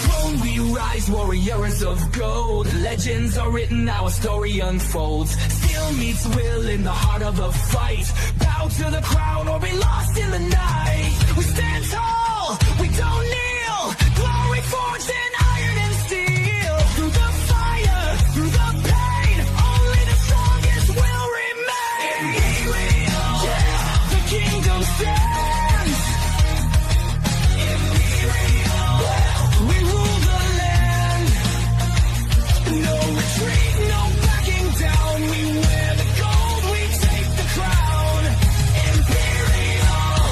throne we rise, warriors of gold. Legends are written, our story unfolds. Steel meets will in the heart of a fight. Bow to the crown or be lost in the night. We stand tall, we don't kneel. Glory forged in iron and steel. Through the fire, through the pain, only the strongest will remain. Imperial, yeah, the kingdom stands. Imperial, we rule the land. No retreat, no backing down. We wear the gold, we take the crown. Imperial,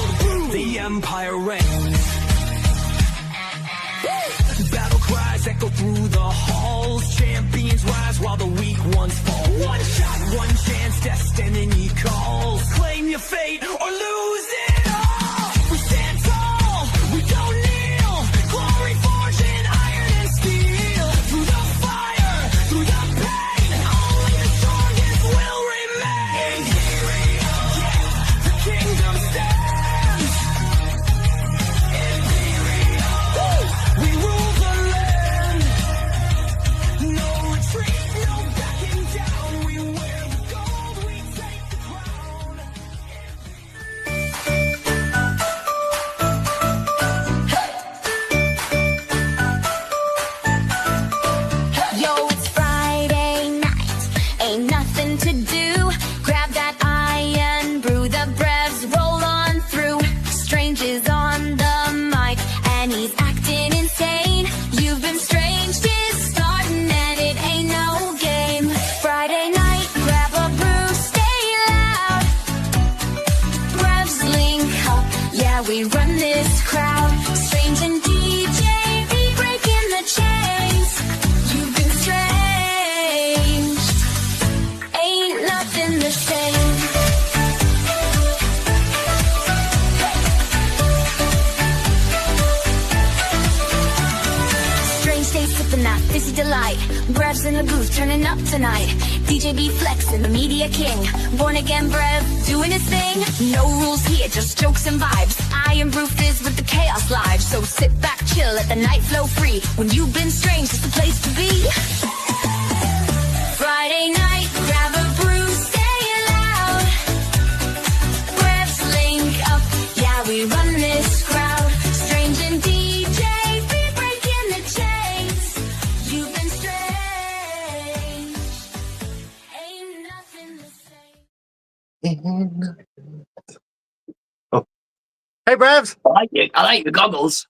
the empire reigns. Battle cries echo through the halls. Champions rise while the weak ones fall. One shot, one chance, destiny calls. Claim your fate or lose it all. We stand tall, we don't kneel. Glory forged in iron and steel. Through the fire, through the pain, only the strongest will remain. Imperial, yeah, the kingdom stands. Imperial, we rule the land. No retreat, no backing down. We wear the gold, we take the crown. Yo, it's Friday night, ain't nothing to do. Grab that iron brew, the brevs roll on through. Strange is on the mic, and he's acting insane. You've been strange, is starting, and it ain't no game. Friday night, grab a brew, stay loud. Brevs link up, yeah, we run this crowd. Strange and DJ, be breaking the chains. You've been strange, ain't nothing the same. Strange stays sipping that fizzy delight. Brevs in the booth turning up tonight. DJ B flexing, the media king. Born again Brev doing his thing. No rules here, just jokes and vibes. Iron brew fizz with the chaos live. So sit back, chill, let the night flow free. When you've been strange, it's the place to be. Friday night, grab a brew, stay loud. Brevs link up, yeah, we run this crowd. Strange and DJ, be breaking the chains. You've been strange, ain't nothing the same. Oh. Hey, Brevs! I like the goggles.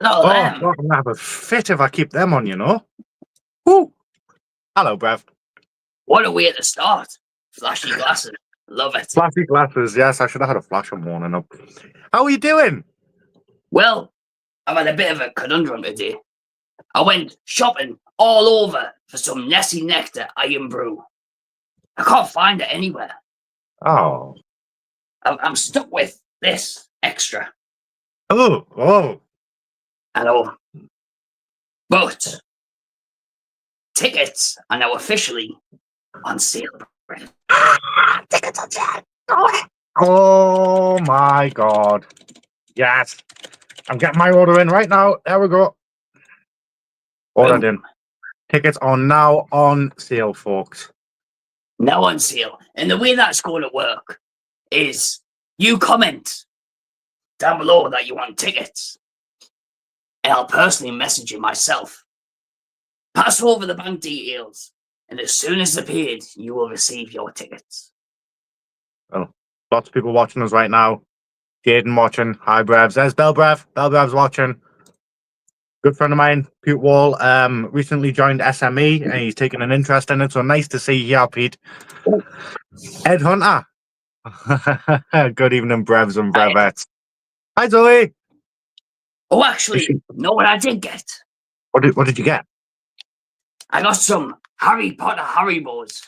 No, Oh, them. I'm gonna have a fit if I keep them on, you know. Woo! Hello, Brev. What a way to start. Flashy glasses. Love it. Flashy glasses. Yes, I should have had a flash on morning up. How are you doing? Well, I've had a bit of a conundrum today. I went shopping all over for some Nessie Nectar Iron Brew. I can't find it anywhere. Oh. I'm stuck with this extra. Oh. I know. But tickets are now officially on sale. Tickets on sale. Oh my God. Yes. I'm getting my order in right now. There we go. Ordered in. Tickets are now on sale, folks. Now on sale. And the way that's going to work is you comment down below that you want tickets. And I'll personally message you myself. Pass over the bank details. And as soon as they're paid, you will receive your tickets. Well, lots of people watching us right now. Jaden watching. Hi, Brevs. There's Belbrev. Belbrev's watching. Good friend of mine, Pete Wall, recently joined SME and he's taken an interest in it. So nice to see you here, Pete. Ed Hunter. Good evening, Brevs and Brevettes. Hi, Zoe. Oh, actually, know what I did get? What did you get? I got some Harry Potter Haribos.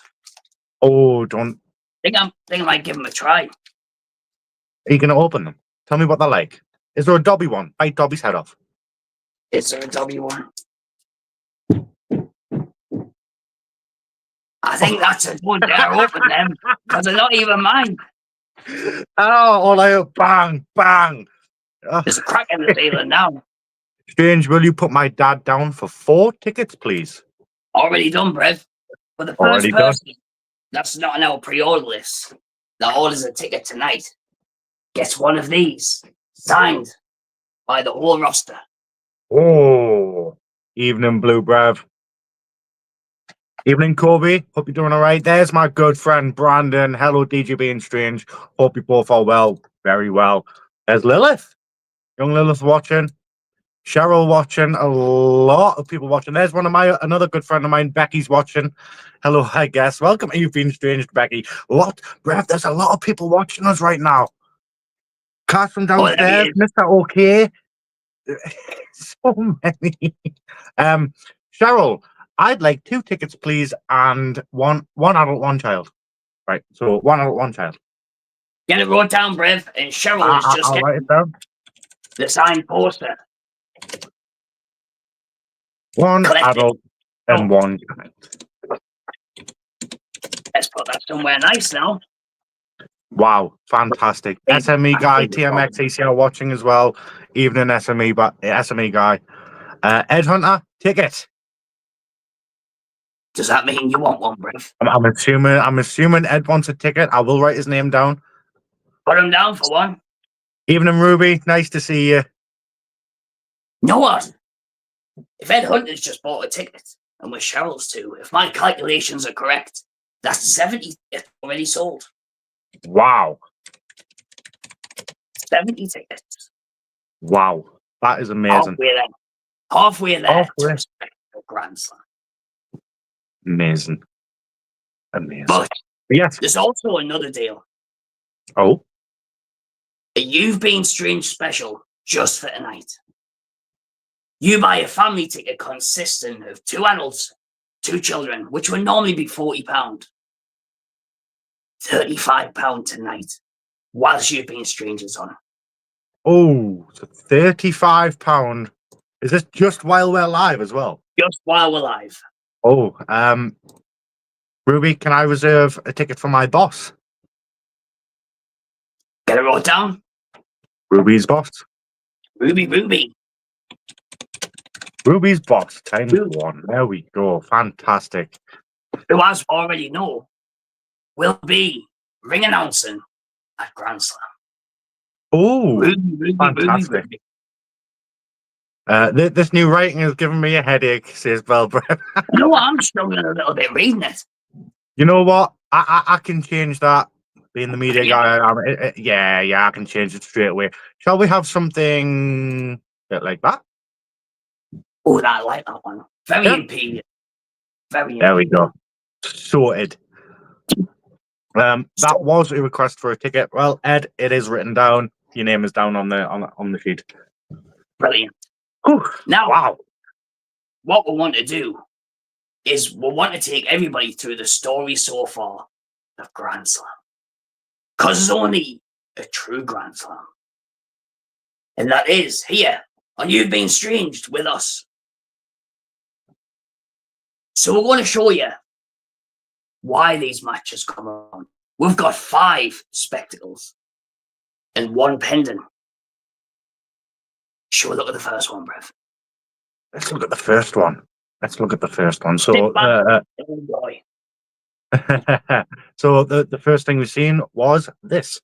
Oh, don't. Think I might give them a try. Are you going to open them? Tell me what they're like. Is there a Dobby one? Bite Dobby's head off. Is there a W one? I think that's a good dare open them because they're not even mine. Oh, all I heard, bang, bang. There's a crack in the ceiling now. Strange, will you put my dad down for 4 tickets, please? Already done, Brev. For the first Already done. person that's not on our pre-order list that orders a ticket tonight gets one of these signed by the whole roster. Oh, evening, Blue Brev. Evening, Kobe. Hope you're doing all right. There's my good friend Brandon. Hello, DJB and Strange. Hope you both are well, very well. There's Lilith. Young Lilith watching. Cheryl watching. A lot of people watching. There's another good friend of mine. Becky's watching. Hello, I guess. Welcome. You've been Strange, Becky. What, Brev? There's a lot of people watching us right now. Cash from downstairs, Mr. OK. So many. Cheryl, I'd like 2 tickets, please, and one adult, one child. Right, so 1 adult, 1 child. Get it wrote down, Brev, and Cheryl is just I'll write it down. the signed poster. 1 Collect it. adult and 1 child. Let's put that somewhere nice now. Wow, fantastic. SME guy, TMX ACL watching as well. Evening SME, but SME guy. Ed Hunter, ticket. Does that mean you want one, Brev? I'm assuming Ed wants a ticket. I will write his name down. Put him down for one. Evening, Ruby. Nice to see you. You know what? If Ed Hunter's just bought a ticket, and with Cheryl's too, if my calculations are correct, that's 70 tickets already sold. Wow. 70 tickets. Wow. That is amazing. Halfway there. Halfway. To respect the Grand Slam. Amazing. Amazing. But yes. there's also another deal. Oh. A You've Been Strange special just for tonight. You buy a family ticket consisting of 2 adults, 2 children, which would normally be £40. £35 tonight, whilst You've Been Strangers on. Oh, so £35. Is this just while we're live as well? Just while we're live. Oh, Ruby, can I reserve a ticket for my boss? Get it wrote down. Ruby's boss. Ruby. Ruby's boss, times 1. There we go. Fantastic. Who, as we already know, will be ring announcing at Grand Slam. Oh, Ruby. fantastic. This new writing has given me a headache, says Belbrev. You know what? I'm struggling a little bit reading it. You know what? I can change that. Being the media guy, I can change it straight away. Shall we have something a bit like that? Oh, I like that one. Very imperial. Very There imperial. we go. Sorted. That was a request for a ticket. Well, Ed, it is written down. Your name is down on the sheet. Brilliant. Ooh, Now, wow. what we want to do is we want to take everybody through the story so far of Grand Slam. Because there's only a true Grand Slam. And that is here on You've Been Stranged with us. So we're going to show you why these matches come on. We've got 5 spectacles and 1 pendant. Shall we look at the first one, Brev? Let's look at the first one. So, Sit back and enjoy. so the first thing we've seen was this.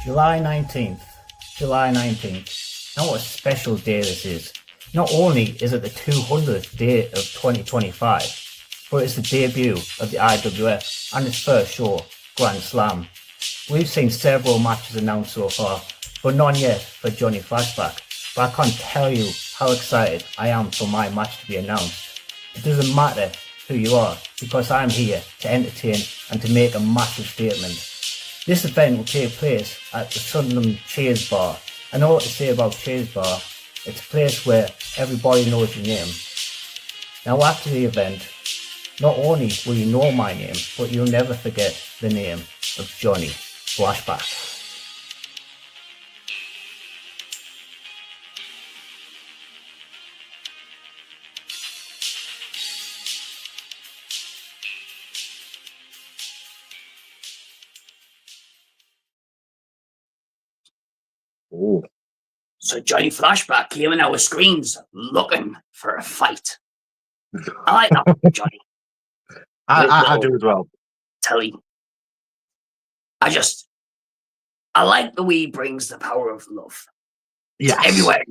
July 19th. Now what a special day this is. Not only is it the 200th day of 2025, but it's the debut of the IWF and its first show, Grand Slam. We've seen several matches announced so far, but none yet for Johnny Flashback. But I can't tell you how excited I am for my match to be announced. It doesn't matter who you are, because I'm here to entertain and to make a massive statement. This event will take place at the Sunderland Cheers Bar. I know what to say about Cheers Bar. It's a place where everybody knows your name. Now after the event, not only will you know my name, but you'll never forget the name of Johnny Flashback. Oh, So Johnny Flashback came in our screens looking for a fight. I like that one, Johnny. I do as well. Telly. I like the way he brings the power of love Yes. to everywhere.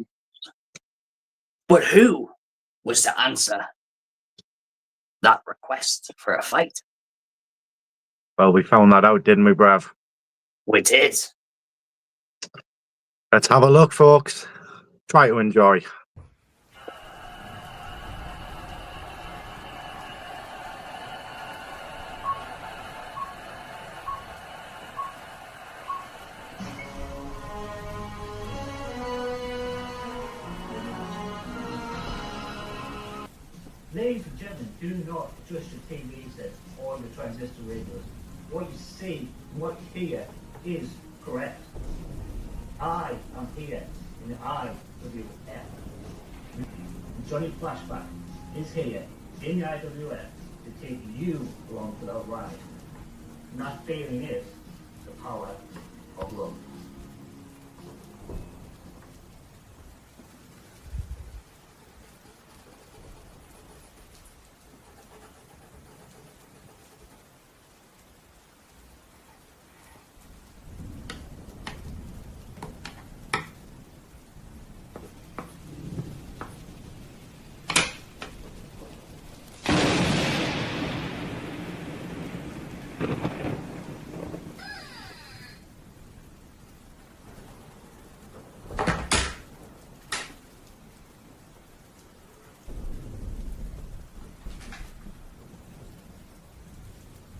But who was to answer that request for a fight? Well, we found that out, didn't we, Brav? We did. Let's have a look, folks. Try to enjoy. Ladies and gentlemen, do not trust your TV sets or your transistor radios. What you see and what you hear is correct. I am here in the IWF. Johnny Flashback is here in the IWF to take you along for that ride. And that feeling is the power of love.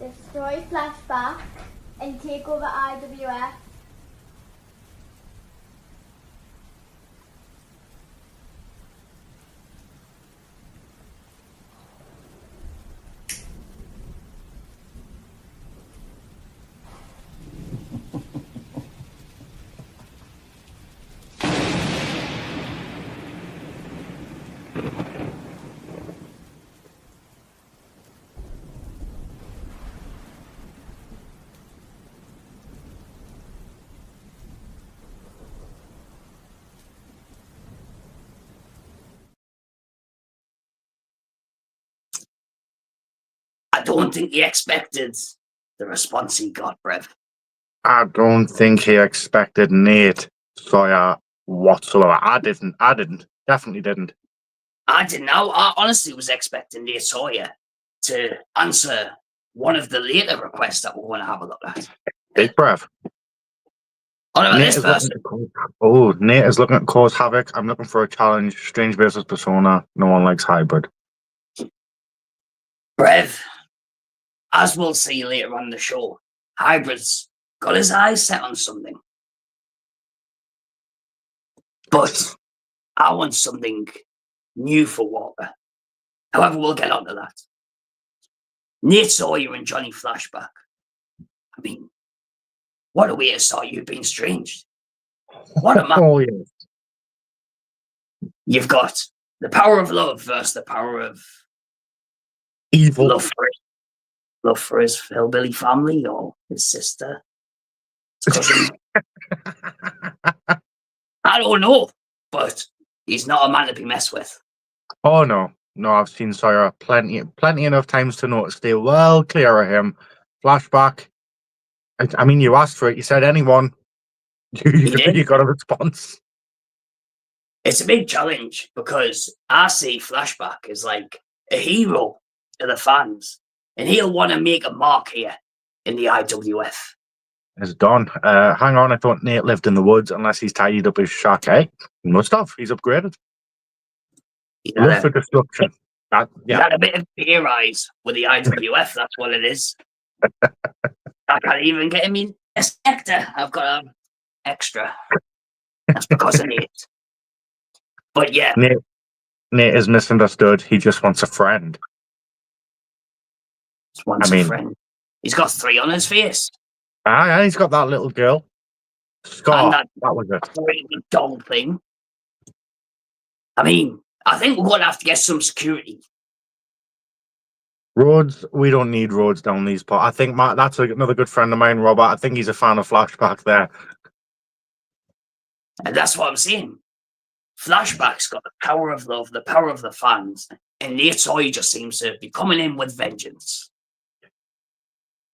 Destroy Flashback and take over IWF. I don't think he expected the response he got, Brev. I don't think he expected Nate Sawyer whatsoever. I didn't. Definitely didn't. I didn't know. I honestly was expecting Nate Sawyer to answer one of the later requests that we're going to have a look at. Big Brav. What about Nate this is person? Nate is looking to cause havoc. I'm looking for a challenge. Strange versus Persona. No one likes hybrid. Brev, as we'll see later on in the show, Hybrid's got his eyes set on something. But I want something new for Walker. However, we'll get onto that. Nate Sawyer and Johnny Flashback. I mean, what a way to start you being strange. What a man. Oh, yeah. You've got the power of love versus the power of Evil. love for his hillbilly family or his sister, his cousin. I don't know, but he's not a man to be messed with. Oh, no. No, I've seen Sawyer plenty enough times to know to stay well clear of him. Flashback. I mean, you asked for it. You said anyone. You got a response. It's a big challenge because I see Flashback as like a hero to the fans, and he'll want to make a mark here in the IWF. It's done. Hang on, I thought Nate lived in the woods unless he's tidied up his shack, eh? He must have. He's upgraded. He's Love had for destruction. he's had a bit of beer eyes with the IWF, that's what it is. I can't even get him in a sector. I've got an extra. That's because of Nate. But yeah. Nate is misunderstood. He just wants a friend. Just wants a friend. He's got 3 on his face. Ah, he's got that little girl. Scar. And that was it. Crazy doll thing. I mean, I think we're going to have to get some security. Roads, we don't need roads down these parts. I think that's another good friend of mine, Robert. I think he's a fan of Flashback there. And that's what I'm saying. Flashback's got the power of love, the power of the fans, and Nate Sawyer just seems to be coming in with vengeance.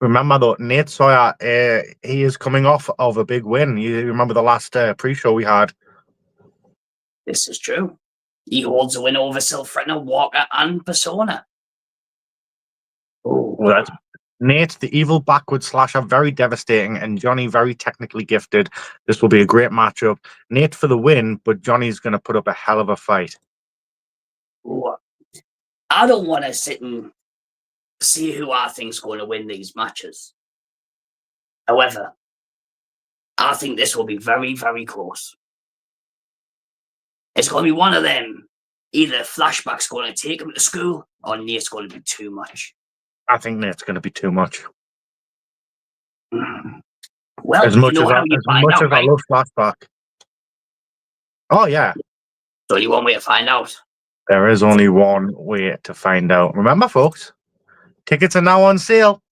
Remember though, Nate Sawyer, he is coming off of a big win. You remember the last pre-show we had? This is true. He holds a win over Sylpherina, Walker, and Persona. Oh, Well, that's Nate, the evil backward slasher, very devastating, and Johnny, very technically gifted. This will be a great matchup. Nate for the win, but Johnny's going to put up a hell of a fight. ooh. I don't want to sit and see who I think's going to win these matches. However, I think this will be very, very close. It's going to be one of them. Either Flashback's going to take him to school, or Nate's going to be too much. I think Nate's going to be too much. Well, As much you know as how you find out, I right? love Flashback. Oh yeah, So you one way to find out. there is only one way to find out. Remember, folks, tickets are now on sale.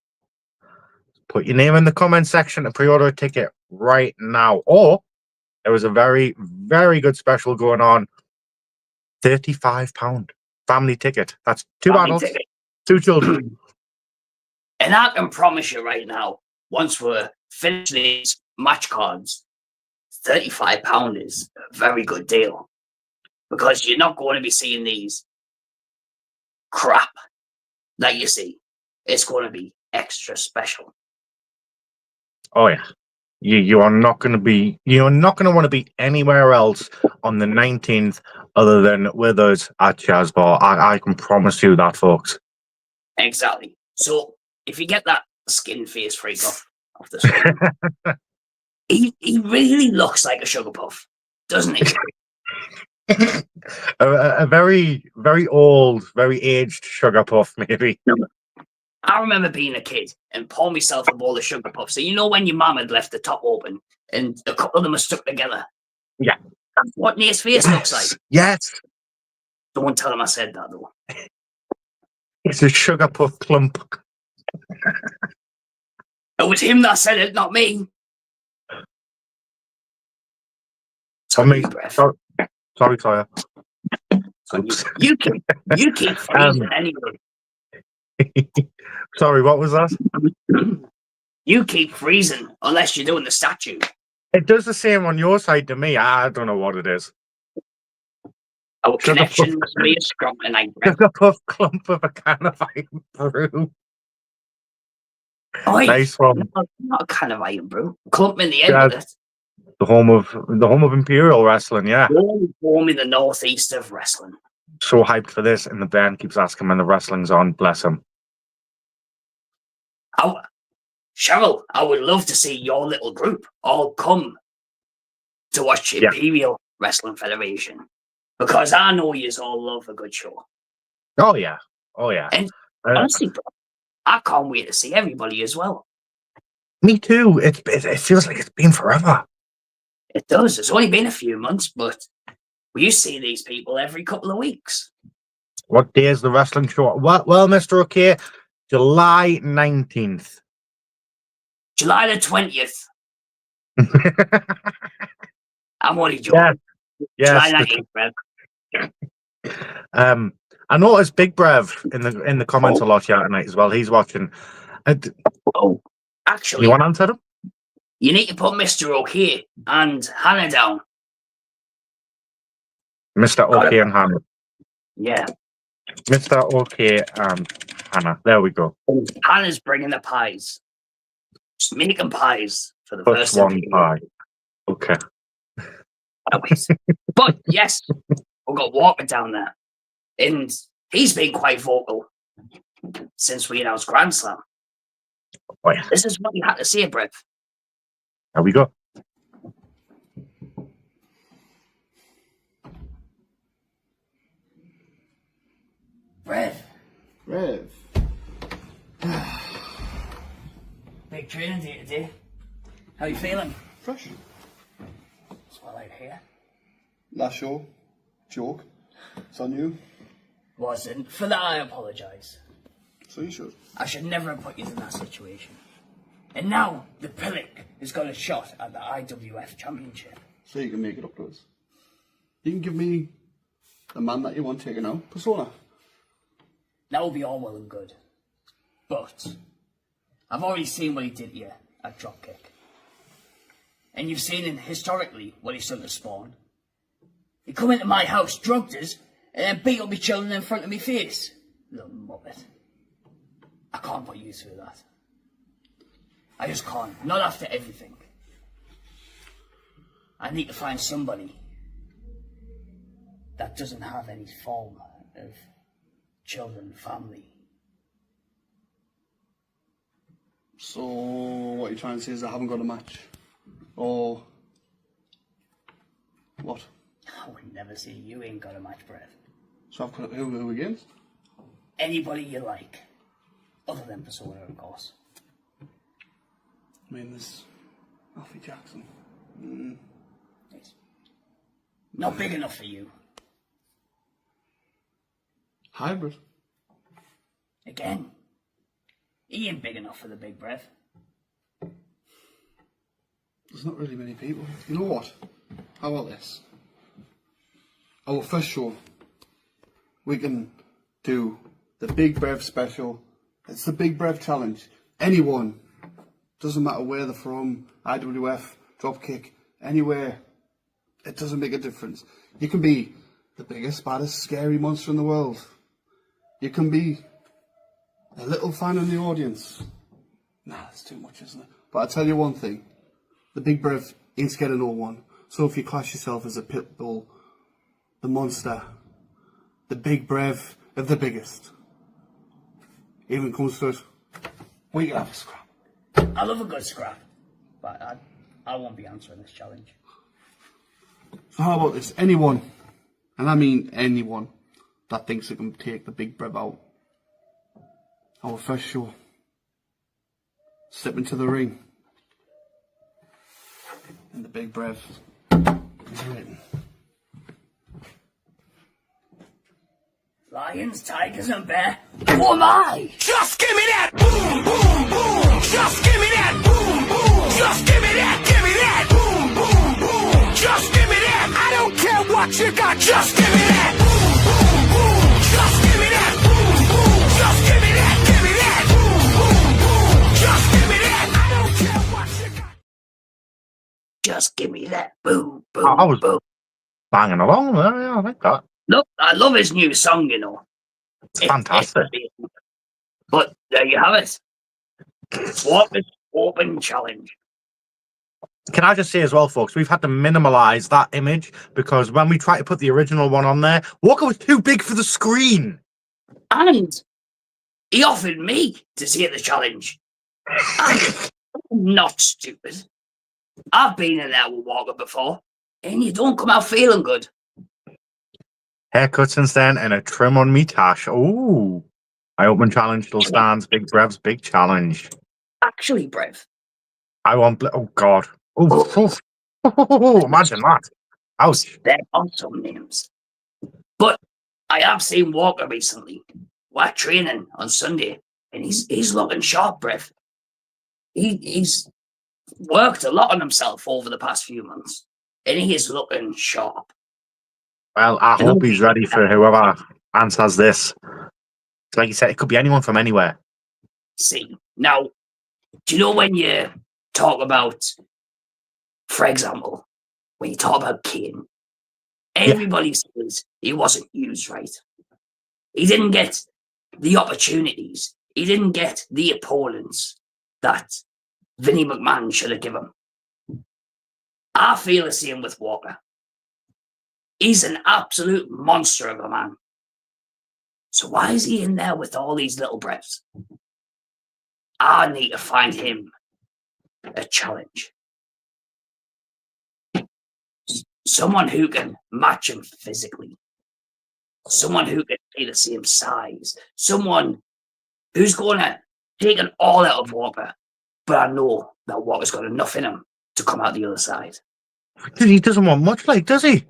Put your name in the comment section to pre-order a ticket right now. Or there was a very, very good special going on. £35 family ticket. That's two Family battles, ticket. 2 children. And I can promise you right now, once we're finished these match cards, £35 is a very good deal. Because you're not going to be seeing these crap that you see. It's going to be extra special. Oh yeah, you are not going to be. You're not going to want to be anywhere else on the 19th other than with us at Chaz Bar. I can promise you that, folks. Exactly. So if you get that skin face freak off the screen, he really looks like a sugar puff, doesn't he? a very, very old, very aged sugar puff, maybe. I remember being a kid and pouring myself a bowl of sugar puffs. So you know when your mum had left the top open and a couple of them are stuck together? Yeah. That's what Nate's face looks like. Yes, Don't tell him I said that, though. it's a sugar puff clump. It was him that said it, not me. Sorry, Breath. sorry, Sawyer. You keep freezing anyway. Sorry, what was that? You keep freezing unless you're doing the statue. It does the same on your side to me. I don't know what it is. Our Sugar connection puff. must be a strong tonight, Brett. Sugar puff clump of a can of iron brew. Oi, Nice one. not a can of iron brew. Clump in the end Yeah. of it. The home of Imperial Wrestling. Yeah. Home in the northeast of wrestling. So hyped for this, and the band keeps asking when the wrestling's on. Bless him. Cheryl, I would love to see your little group all come to watch Yeah. Imperial Wrestling Federation. Because I know you all love a good show. Oh yeah. Oh yeah. And honestly, bro, I can't wait to see everybody as well. Me too. It feels like it's been forever. It does. It's only been a few months, but we see these people every couple of weeks. What day is the wrestling show? Well, Mr. OK, July 19th. July the 20th. I'm only joking. Yes. July 19th, Rev. I noticed Big Brev in the comments a lot here tonight as well. He's watching. Oh, actually, You want to answer them? you need to put Mr. OK and Hannah down. Mr. OK and Hannah. Yeah. Mr. OK and Hannah. There we go. Hannah's bringing the pies. Just making pies for the Plus first one pie. Okay. Anyways. But yes, we've got Walker down there. And he's been quite vocal since we announced Grand Slam. Oh yeah. This is what you had to say, Brett. There we go. Rev. Rev. Big training day today. How you feeling? Fresh. That's what I like here. Last show. Joke. It's on you. Wasn't. For that, I apologise. So you should. I should never have put you in that situation. And now, the Pillock has got a shot at the IWF Championship. so you can make it up to us. You can give me the man that you want taken out, Persona. That will be all well and good. But I've already seen what he did here at Dropkick. And you've seen in historically what he's done to Spawn. He come into my house, drugged us, and then beat up my children in front of me face. Little muppet. I can't put you through that. I just can't. Not after everything. I need to find somebody that doesn't have any form of children, family. So what you're trying to say is I haven't got a match? Or what? I would never say you ain't got a match, Brett. So I've got who against? Anybody you like. Other than Persona, of course. I mean, there's Alfie Jackson. It's not big enough for you. Hybrid. Again. He ain't big enough for the big breath. There's not really many people. You know what? How about this? Our first show, we can do the Big Brev special. It's the Big Brev challenge. Anyone, doesn't matter where they're from, IWF, Dropkick, anywhere, it doesn't make a difference. You can be the biggest, baddest, scary monster in the world. You can be a little fan in the audience. Nah, that's too much, isn't it? But I'll tell you one thing. The Big Brev ain't scared of no one. So if you class yourself as a pit bull, the monster, the Big Brev of the biggest, even comes to it, we can have a scrap. I love a good scrap. But I won't be answering this challenge. So how about this? Anyone, and I mean anyone, that thinks they can take the Big Brev out, our first show, step into the ring, and the Big Brev is written. Lions, tigers, and bear. Who am I? Just give me that boom, boom, boom. Just give me that boom, boom. Just give me that boom, boom, boom. Just give me that. I don't care what you got. Just give me that boom, boom, boom. Just give me that boom, boom. Just give me that boom, boom, boom. Just give me that. I don't care what you got. Just give me that boom, boom, I was boom. banging along there. Yeah, I like that. Look, I love his new song, you know. It's fantastic. But there you have it. What is open challenge? Can I just say as well, folks, we've had to minimalise that image because when we tried to put the original one on there, Walker was too big for the screen. And he offered me to see the challenge. I'm not stupid. I've been in there with Walker before, and you don't come out feeling good. Haircut since then and a trim on me tash. Ooh. My open challenge still stands. Big Brev's big challenge. Actually, Brev, I want... Oh, God. Oh, imagine that. Ouch. they're awesome names. But I have seen Walker recently. We're training on Sunday, and he's looking sharp, Brev. He's worked a lot on himself over the past few months, and he is looking sharp. Well, I hope he's ready for whoever answers this. Like you said, it could be anyone from anywhere. See, now, do you know when you talk about, for example, when you talk about Kane, everybody says he wasn't used right. He didn't get the opportunities. He didn't get the opponents that Vinnie McMahon should have given him. I feel the same with Walker. He's an absolute monster of a man. So why is he in there with all these little Brevs? I need to find him a challenge. Someone who can match him physically. Someone who can be the same size. Someone who's going to take an all out of Walker. But I know that Walker's got enough in him to come out the other side. He doesn't want much, like, does he?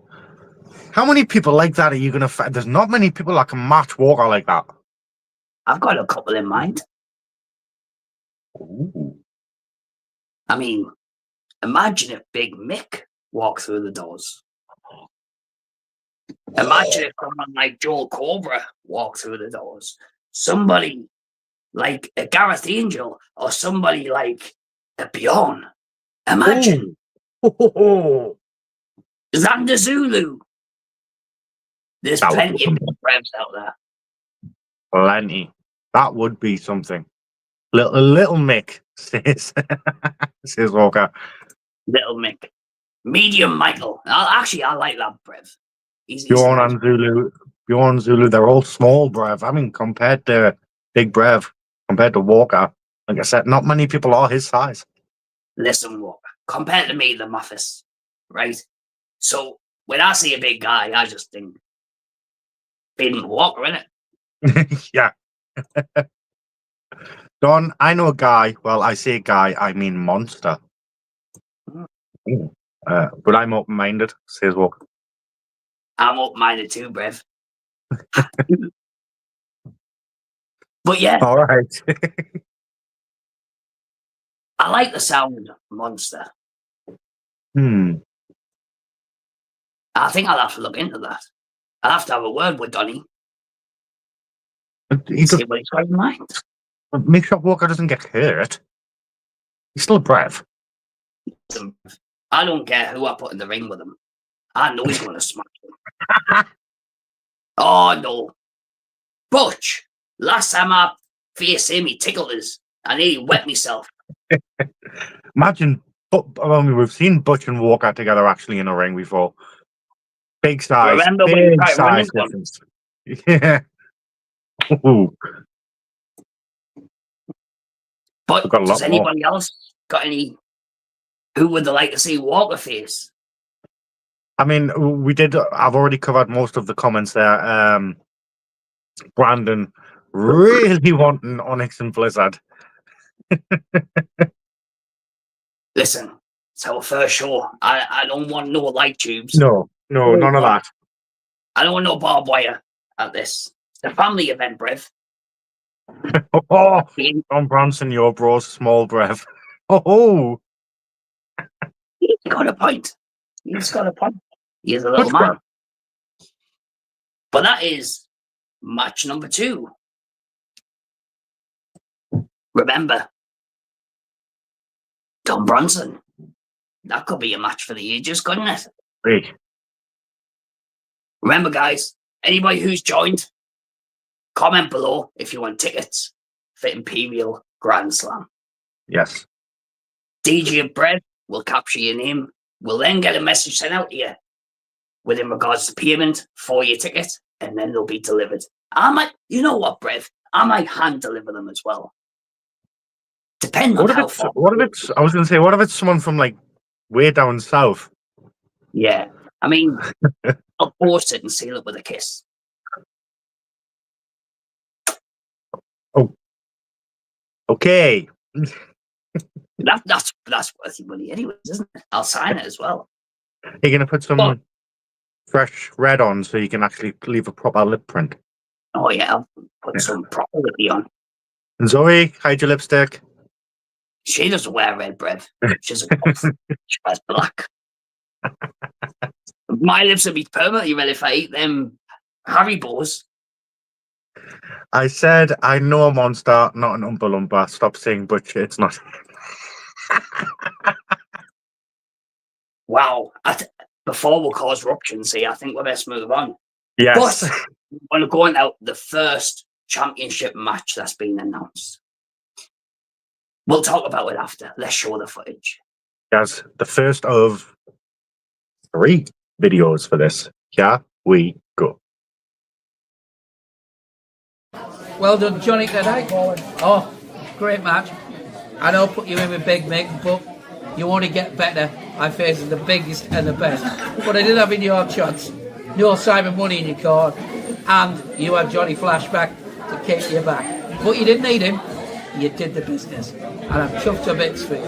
How many people like that are you going to find? There's not many people that can match Walker like that. I've got a couple in mind. Ooh. I mean, imagine if Big Mick walk through the doors. Imagine if someone like Joel Cobra walked through the doors. Somebody like a Gareth Angel or somebody like a Bjorn. Imagine. Xander Zulu. There's That would plenty be of something. revs out there. Plenty. That would be something. Little Mick says, says Walker. Little Mick. Medium Michael. I like that brev. He's Bjorn nice. and Zulu. Bjorn, Zulu, they're all small, Brev. I mean, compared to Big Brev, compared to Walker, like I said, not many people are his size. Listen, Walker. Compared to me, the Muffus, right? So when I see a big guy, I just think, big Walker, innit? Yeah. Don, I know a guy. Well, I say guy, I mean monster. But I'm open-minded, says Walker. I'm open-minded too, Brev. But yeah, All right. I like the sound monster. Hmm. I think I'll have to look into that. I'll have to have a word with Donny. He See does, what he's got in mind. make sure Walker doesn't get hurt. He's still a Brev. I don't care who I put in the ring with him. I know he's going to smash him. Oh, no. Butch, last time I faced him, he tickled us. I nearly wet myself. Imagine, I mean, we've seen Butch and Walker together actually in a ring before. Big size. Remember when you Big tried running size one? difference. Yeah. Ooh. But We've got a lot does anybody else got any? Who would they like to see Walker face? I mean, I've already covered most of the comments there. Brandon really wanting Onyx and Blizzard. Listen, it's our first show. I don't want no light tubes. No, none of that. I don't want no barbed wire at this. It's a family event, Brev. Oh, John Bronson, your bro's small breath. Oh, He's got a point. He's got a point. He is a little Which man. one? But that is match number 2. Remember, Don Bronson. That could be a match for the ages, couldn't it? Hey, Remember, guys, anybody who's joined, comment below if you want tickets for Imperial Grand Slam. yes. DJ Bread will capture your name. We'll then get a message sent out to you within regards to payment for your ticket, and then they'll be delivered. I might, you know what, Brev? I might hand deliver them as well. Depending on how far. I was going to say, what if it's someone from like way down south? Yeah. I mean, I'll post it and seal it with a kiss. Oh, okay. That's worthy money anyways, isn't it? I'll sign it as well. You're going to put some Well- fresh red on so you can actually leave a proper lip print. Oh yeah, I'll put some proper lippy on. And Zoe, hide your lipstick. She doesn't wear red, Brev. She's a golf. She wears black. My lips will be permanently red if I eat them Haribos. I said, I know a monster, not an Oompa Loompa. Stop saying butcher, it's not. Wow. Before we cause ruption, see, I think we're best move on. Yes. But we're going out the first championship match that's been announced. We'll talk about it after. Let's show the footage. Yes, the first of 3 videos for this. Here we go. Well done, Johnny, today. Oh, great match. I know I put you in with Big Mick, but you only get better. I faced the biggest and the best. But I did have in your chance. No Simon Money in your card. And you had Johnny Flashback to keep you back. But you didn't need him. You did the business. And I'm chuffed to bits for you.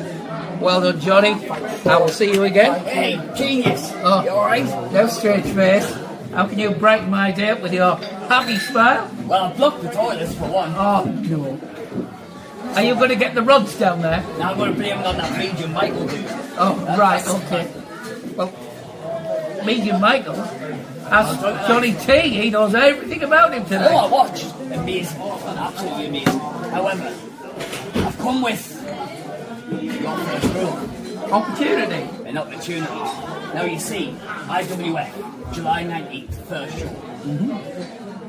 Well done, Johnny. I will see you again. Hey, genius! Oh, You alright? no strange face. How can you brighten my day up with your happy smile? Well, I blocked the toilets for one. Oh, no. Are you going to get the rods down there? Now I'm going to blame it on that Major Michael dude. Oh, right, okay. Well, Medium Michael, ask Johnny T. He knows everything about him today. Oh, I watch. Amazing. Absolutely amazing. However, I've come with your first rule. Opportunity. An opportunity. Now you see, IWF, July 19th, first show.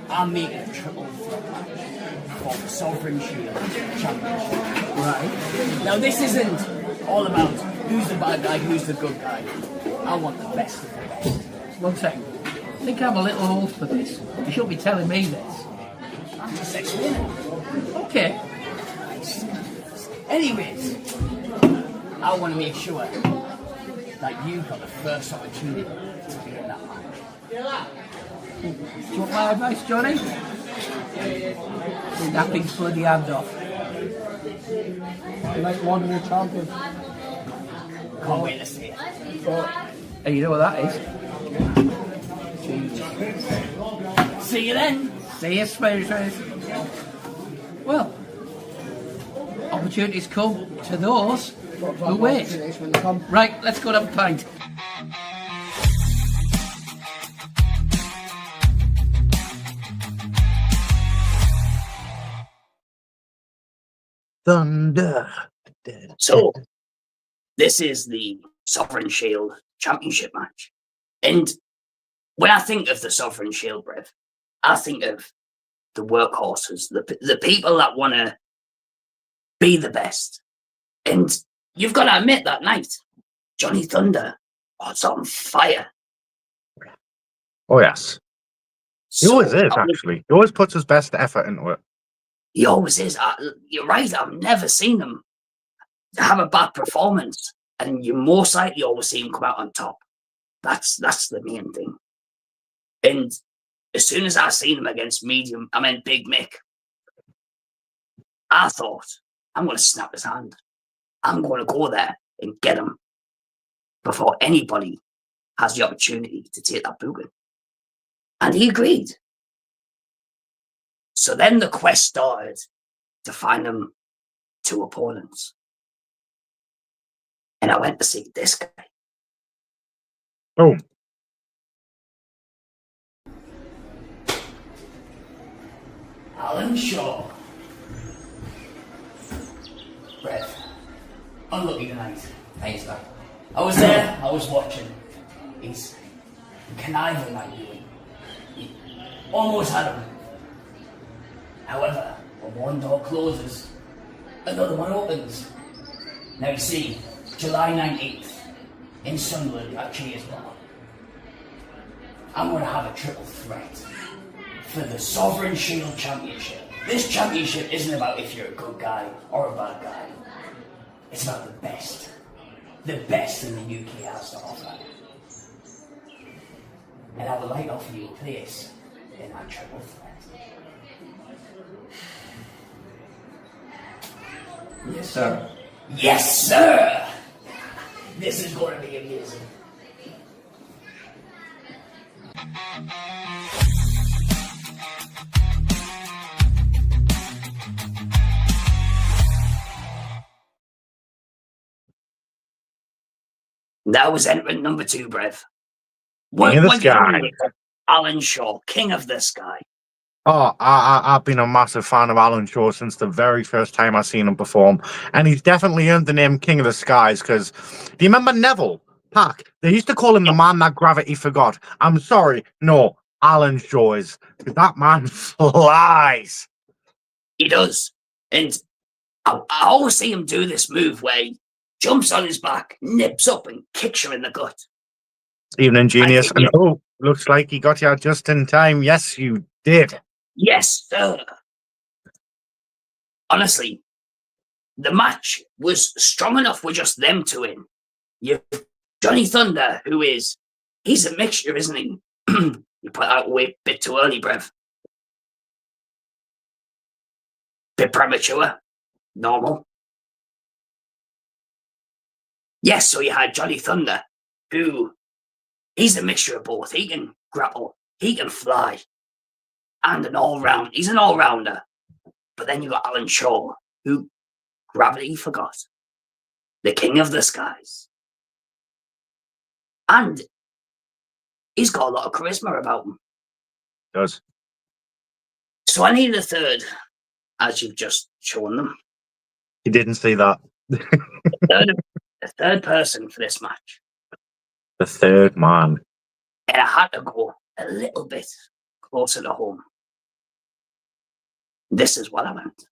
I'm making a triple threat match for the Sovereign Shield Championship. Right. Now this isn't all about who's the bad guy, who's the good guy. I want the best of the best. 1 second. I think I'm a little old for this. You shouldn't be telling me this. I'm just explaining. Okay. Anyways, I want to make sure that you've got the first opportunity to be in that match. Do you want my advice, Johnny? That big bloody hand off. You like one new champion. Can't wait to see it. Hey, you know what that is? See you then. See you, Space. Well, opportunities come to those who wait. When they come. Right, let's go and have a pint. Thunder. So, this is the Sovereign Shield Championship match. And when I think of the Sovereign Shield, Brev, I think of the workhorses, the people that want to be the best. And you've got to admit that night, Johnny Thunder was on fire. Oh, yes. He So, always is, actually. He always puts his best effort into it. He always is. You're right. I've never seen him have a bad performance, and you most likely always see him come out on top. That's the main thing. And as soon as I seen him against Big Mick, I thought, I'm going to snap his hand. I'm going to go there and get him before anybody has the opportunity to take that booking. And he agreed. So then the quest started to find him 2 opponents. And I went to see this guy. Oh, Alan Shaw. Breath. Unlucky tonight. Thanks, man. I was there, I was watching. He's conniving like doing. He almost had him. However, when one door closes, another one opens. Now you see, July 19th, in Sunderland at Cheers Bar, I'm going to have a triple threat for the Sovereign Shield Championship. This championship isn't about if you're a good guy or a bad guy. It's about the best. The best in the UK has to offer. And I would like to offer you a place in that triple threat. Yes, sir. Yes, sir! This is going to be amazing. That was entrant number 2, Brev. King of the What do you Sky. think of Alan Shaw, King of the Sky. Oh, I've been a massive fan of Alan Shaw since the very first time I seen him perform. And he's definitely earned the name King of the Skies because, do you remember Neville Pack? They used to call him the man that gravity forgot. I'm sorry, no, Alan Shaw is. That man flies. He does. And I always see him do this move where he jumps on his back, nips up and kicks you in the gut. Evening, genius. Yeah. And oh, looks like he got you just in time. Yes, you did. Yes, sir. Honestly, the match was strong enough with just them 2 in. You've Johnny Thunder, he's a mixture, isn't he? You put that away a bit too early, Brev. Bit premature. Normal. Yes, so you had Johnny Thunder, he's a mixture of both. He can grapple, he can fly, and he's an all-rounder. But then you got Alan Shaw, who gravity forgot. The King of the Skies. And he's got a lot of charisma about him. Does. So I need a third, as you've just shown them. He didn't see that. A third person for this match. The third man. And I had to go a little bit closer to home. This is what I went.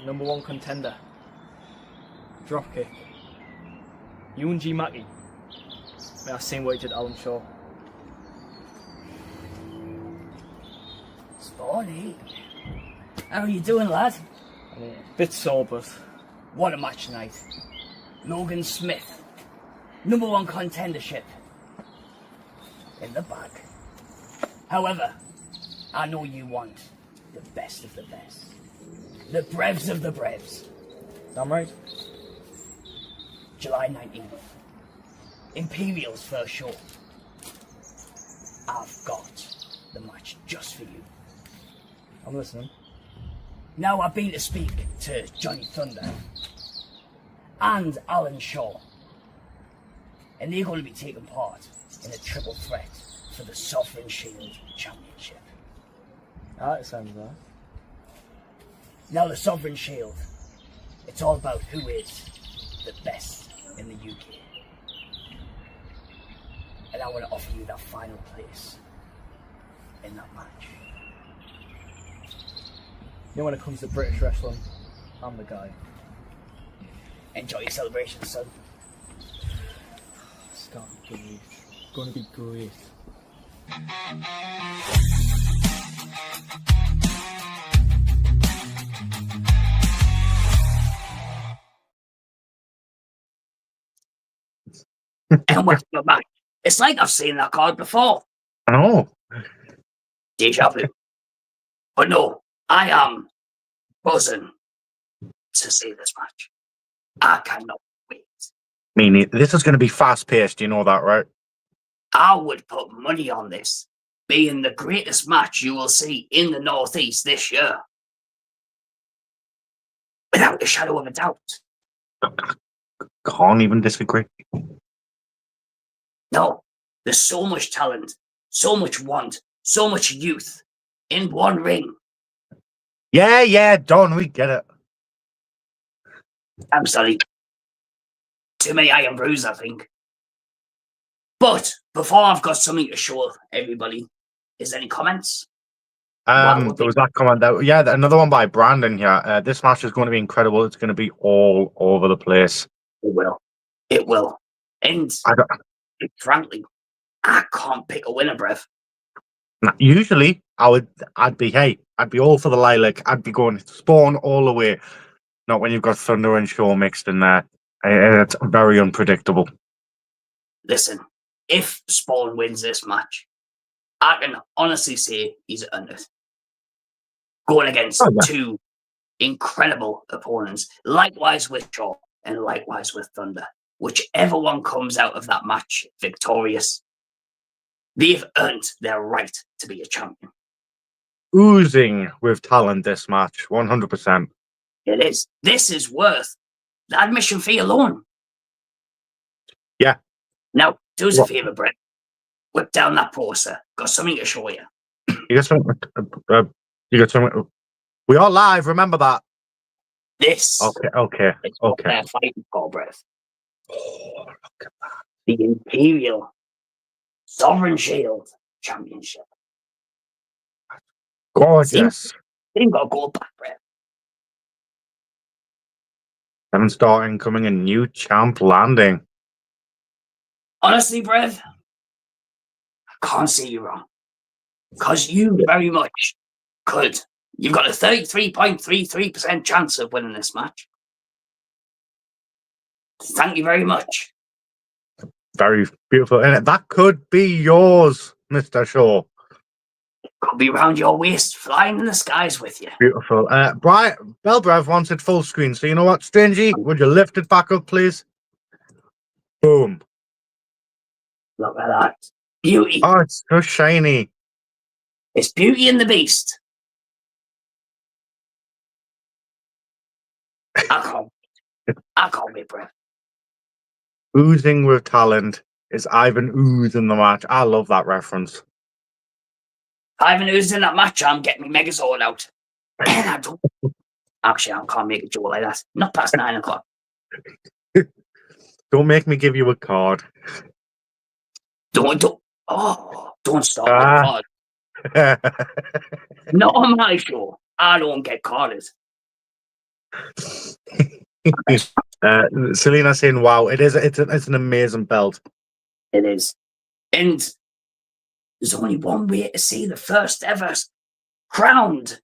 Number 1 contender. Dropkick. Ewan G. Mackey. I've seen what he did at Alan Shaw. Sporty. How are you doing, lad? I mean, a bit sore, but What a match tonight. Logan Smith. Number 1 contendership. In the bag. However, I know you want the best of the best. The Brevs of the Brevs. damn right. July 19th. Imperial's first show. I've got the match just for you. I'm listening. Now I've been to speak to Johnny Thunder and Alan Shaw, and they're going to be taking part in a triple threat for the Sovereign Shield Championship. That sounds right. Now the Sovereign Shield, it's all about who is the best in the UK. And I want to offer you that final place in that match. You know, when it comes to British wrestling, I'm the guy. Enjoy your celebration, son. It's gonna be great. It's gonna be great. And with my back. It's like I've seen that card before. I know. Deja vu. But no, I am buzzing to see this match. I cannot wait. Meaning, this is going to be fast paced. You know that, right? I would put money on this being the greatest match you will see in the Northeast this year. Without a shadow of a doubt. Can't even disagree. No, there's so much talent, so much want, so much youth in one ring. Yeah, Don, we get it. I'm sorry. Too many iron brews, I think. But before I've got something to show everybody, is there any comments? There was that comment that, yeah, another one by Brandon here. This match is going to be incredible. It's going to be all over the place. It will. It will. And frankly, I can't pick a winner, Brev. Usually, I'd be all for the lilac. I'd be going Spawn all the way. Not when you've got Thunder and Shaw mixed in there. It's very unpredictable. Listen, if Spawn wins this match, I can honestly say he's earned it. Going against two incredible opponents, likewise with Shaw and likewise with Thunder. Whichever one comes out of that match victorious, they've earned their right to be a champion. Oozing with talent, this match, 100%. It is. This is worth the admission fee alone. Yeah. Now, do us a favour, Brett. Whip down that poster. Got something to show you. You got something? You got something? We are live. Remember that. This. Okay. It's what they're fighting for, Brett. Oh, look at that. The Imperial Sovereign Shield Championship. Gorgeous. They ain't got to go back, Brett. 7-star incoming and new champ landing. Honestly, Brev, I can't see you wrong. Because you very much could. You've got a 33.33% chance of winning this match. Thank you very much. Very beautiful. And that could be yours, Mr. Shaw. Could be around your waist, flying in the skies with you. Beautiful. Belbrev wants it full screen. So you know what, Stingy? Would you lift it back up, please? Boom. Look at that. Beauty. Oh, it's so shiny. It's Beauty and the Beast. I can't wait, Brev. Oozing with talent is Ivan Ooze in the match. I love that reference. Ivan who's in that match, I'm getting my Megazord out. And I don't. Actually, I can't make a joke like that. Not past 9 o'clock. Don't make me give you a card. Don't start with the card. Not on my show. I don't get carded. Selena saying, "Wow, it's an amazing belt." It is, and there's only one way to see the first ever crowned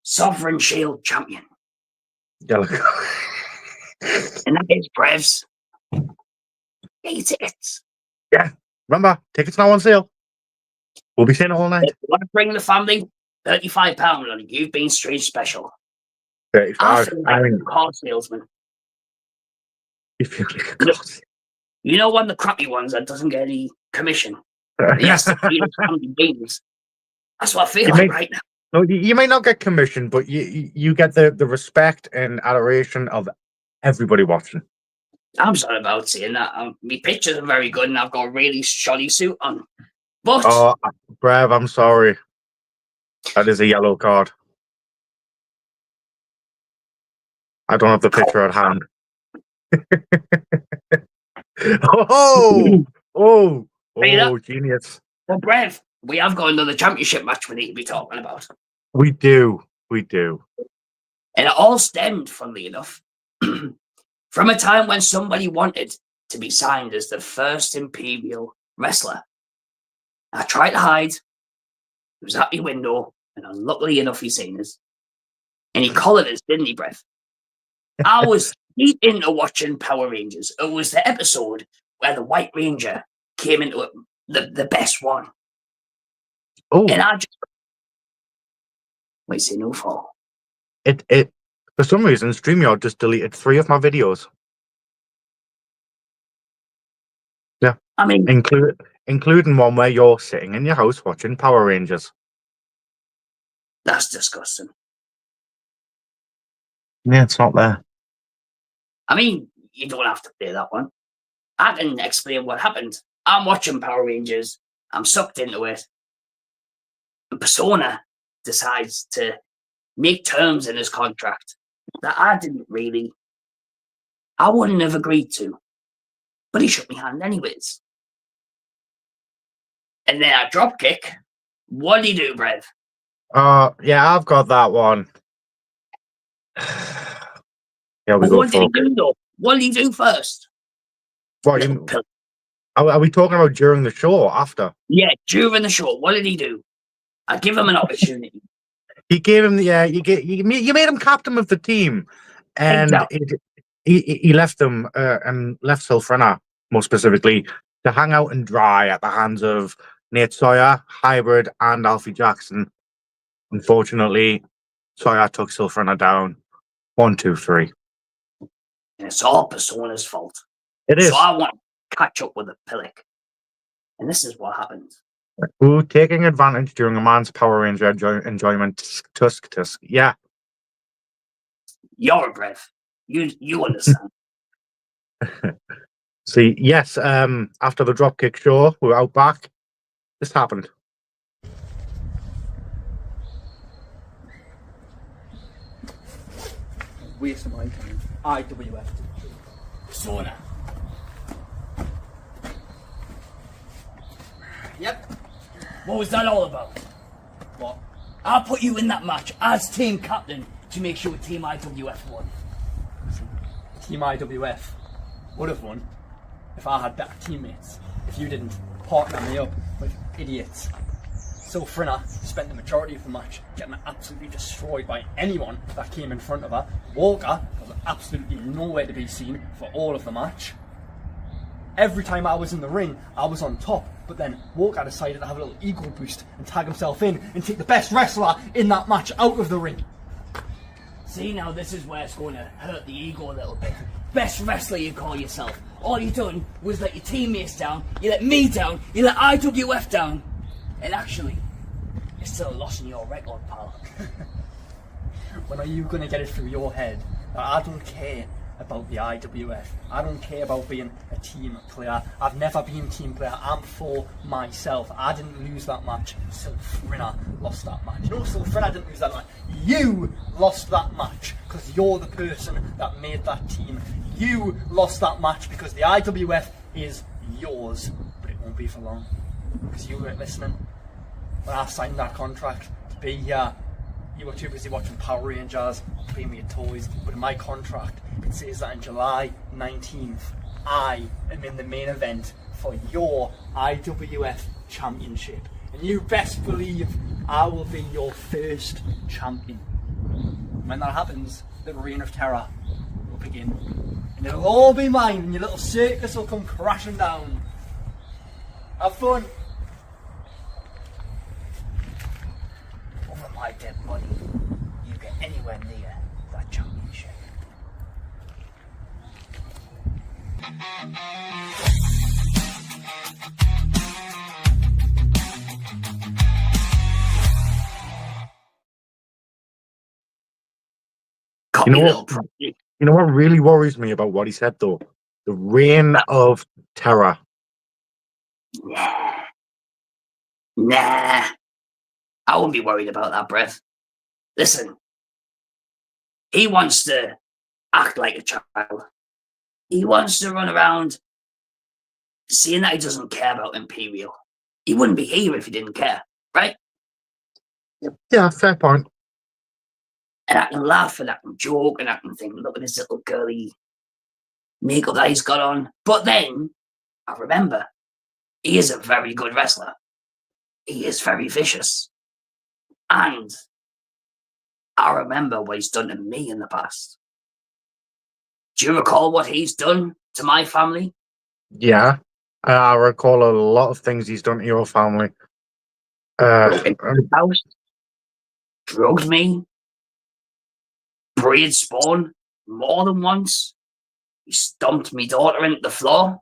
Sovereign Shield champion, Yeah, look. and that is Brevs. Get tickets. Yeah, remember, tickets now on sale. We'll be seeing it all night. If you want to bring the family, £35 on a You've Been Strange special. 35. I feel like a car salesman. You feel like a god. You know, one of the crappy ones that doesn't get any commission. Yes, that's what I feel like right now. No, you may not get commission, but you get the respect and adoration of everybody watching. I'm sorry about saying that. My pictures are very good, and I've got a really shoddy suit on. But Oh, Brev, I'm sorry. That is a yellow card. I don't have the picture at hand. Genius. Well, Brev, we have got another championship match we need to be talking about. We do. And it all stemmed, funnily enough, from a time when somebody wanted to be signed as the first Imperial wrestler. I tried to hide. He was at my window, and unluckily enough, he seen us. And he collared us, didn't he, Brev? I was deep into watching Power Rangers. It was the episode where the White Ranger came into it, the best one. Oh, and I just wait, say no fall. It for some reason StreamYard just deleted 3 of my videos. Yeah, I mean, including one where you're sitting in your house watching Power Rangers. That's disgusting. Yeah, it's not there. I mean, you don't have to play that one. I can explain what happened. I'm watching Power Rangers. I'm sucked into it. And Persona decides to make terms in his contract that I wouldn't have agreed to. But he shook my hand anyways. And then at Dropkick, what did he do, Brev? Yeah, I've got that one. Yeah, we go. What did he do though? What did he do first? What are we talking about during the show or after? Yeah, during the show. What did he do? I give him an opportunity. You gave him you made him captain of the team, and Exactly. he left them and left Sylpherina more specifically to hang out and dry at the hands of Nate Sawyer, Hybrid, and Alfie Jackson. Unfortunately, Sawyer took Sylpherina down 1, 2, 3. And it's all Persona's fault. It is. So I want to catch up with the Pillock. And this is what happened. Ooh, taking advantage during a man's Power Ranger enjoyment. Tusk. Yeah. You're a Brev. You understand. See, yes, after the Dropkick show, we were out back. This happened. Waste of my time. IWF. Persona. Yep. What was that all about? What? I put you in that match as team captain to make sure Team IWF won. Team IWF would have won if I had better teammates. If you didn't partner me up with idiots. Sylpherina spent the majority of the match getting absolutely destroyed by anyone that came in front of her. Walker was absolutely nowhere to be seen for all of the match. Every time I was in the ring, I was on top, but then Walker decided to have a little ego boost and tag himself in and take the best wrestler in that match out of the ring. See, now this is where it's going to hurt the ego a little bit. Best wrestler you call yourself. All you done was let your teammates down, you let me down, you let IWF down. And actually, it's still a loss in your record, pal. When are you going to get it through your head that I don't care about the IWF. I don't care about being a team player. I've never been a team player. I'm for myself. I didn't lose that match. Sylpherina lost that match. No, Sylpherina didn't lose that match. You lost that match because you're the person that made that team. You lost that match because the IWF is yours. But it won't be for long because you weren't listening when I signed that contract to be here. You were too busy watching Power Rangers, playing with your toys, but in my contract it says that on July 19th I am in the main event for your IWF Championship. And you best believe I will be your first champion. When that happens, the reign of terror will begin. And it'll all be mine, and your little circus will come crashing down. Have fun! Over my dead body, you get anywhere near that championship. You know what really worries me about what he said though? The reign of terror. Nah. I won't be worried about that, Brev. Listen, he wants to act like a child. He wants to run around saying that he doesn't care about Imperial. He wouldn't be here if he didn't care, right? Yeah, fair point. And I can laugh and I can joke and I can think, look at this little girly makeup that he's got on. But then, I remember, he is a very good wrestler. He is very vicious. And I remember what he's done to me in the past. Do you recall what he's done to my family? Yeah, I recall a lot of things he's done to your family. Broke into the house, drugged me, breed spawn more than once. He stomped me daughter into the floor.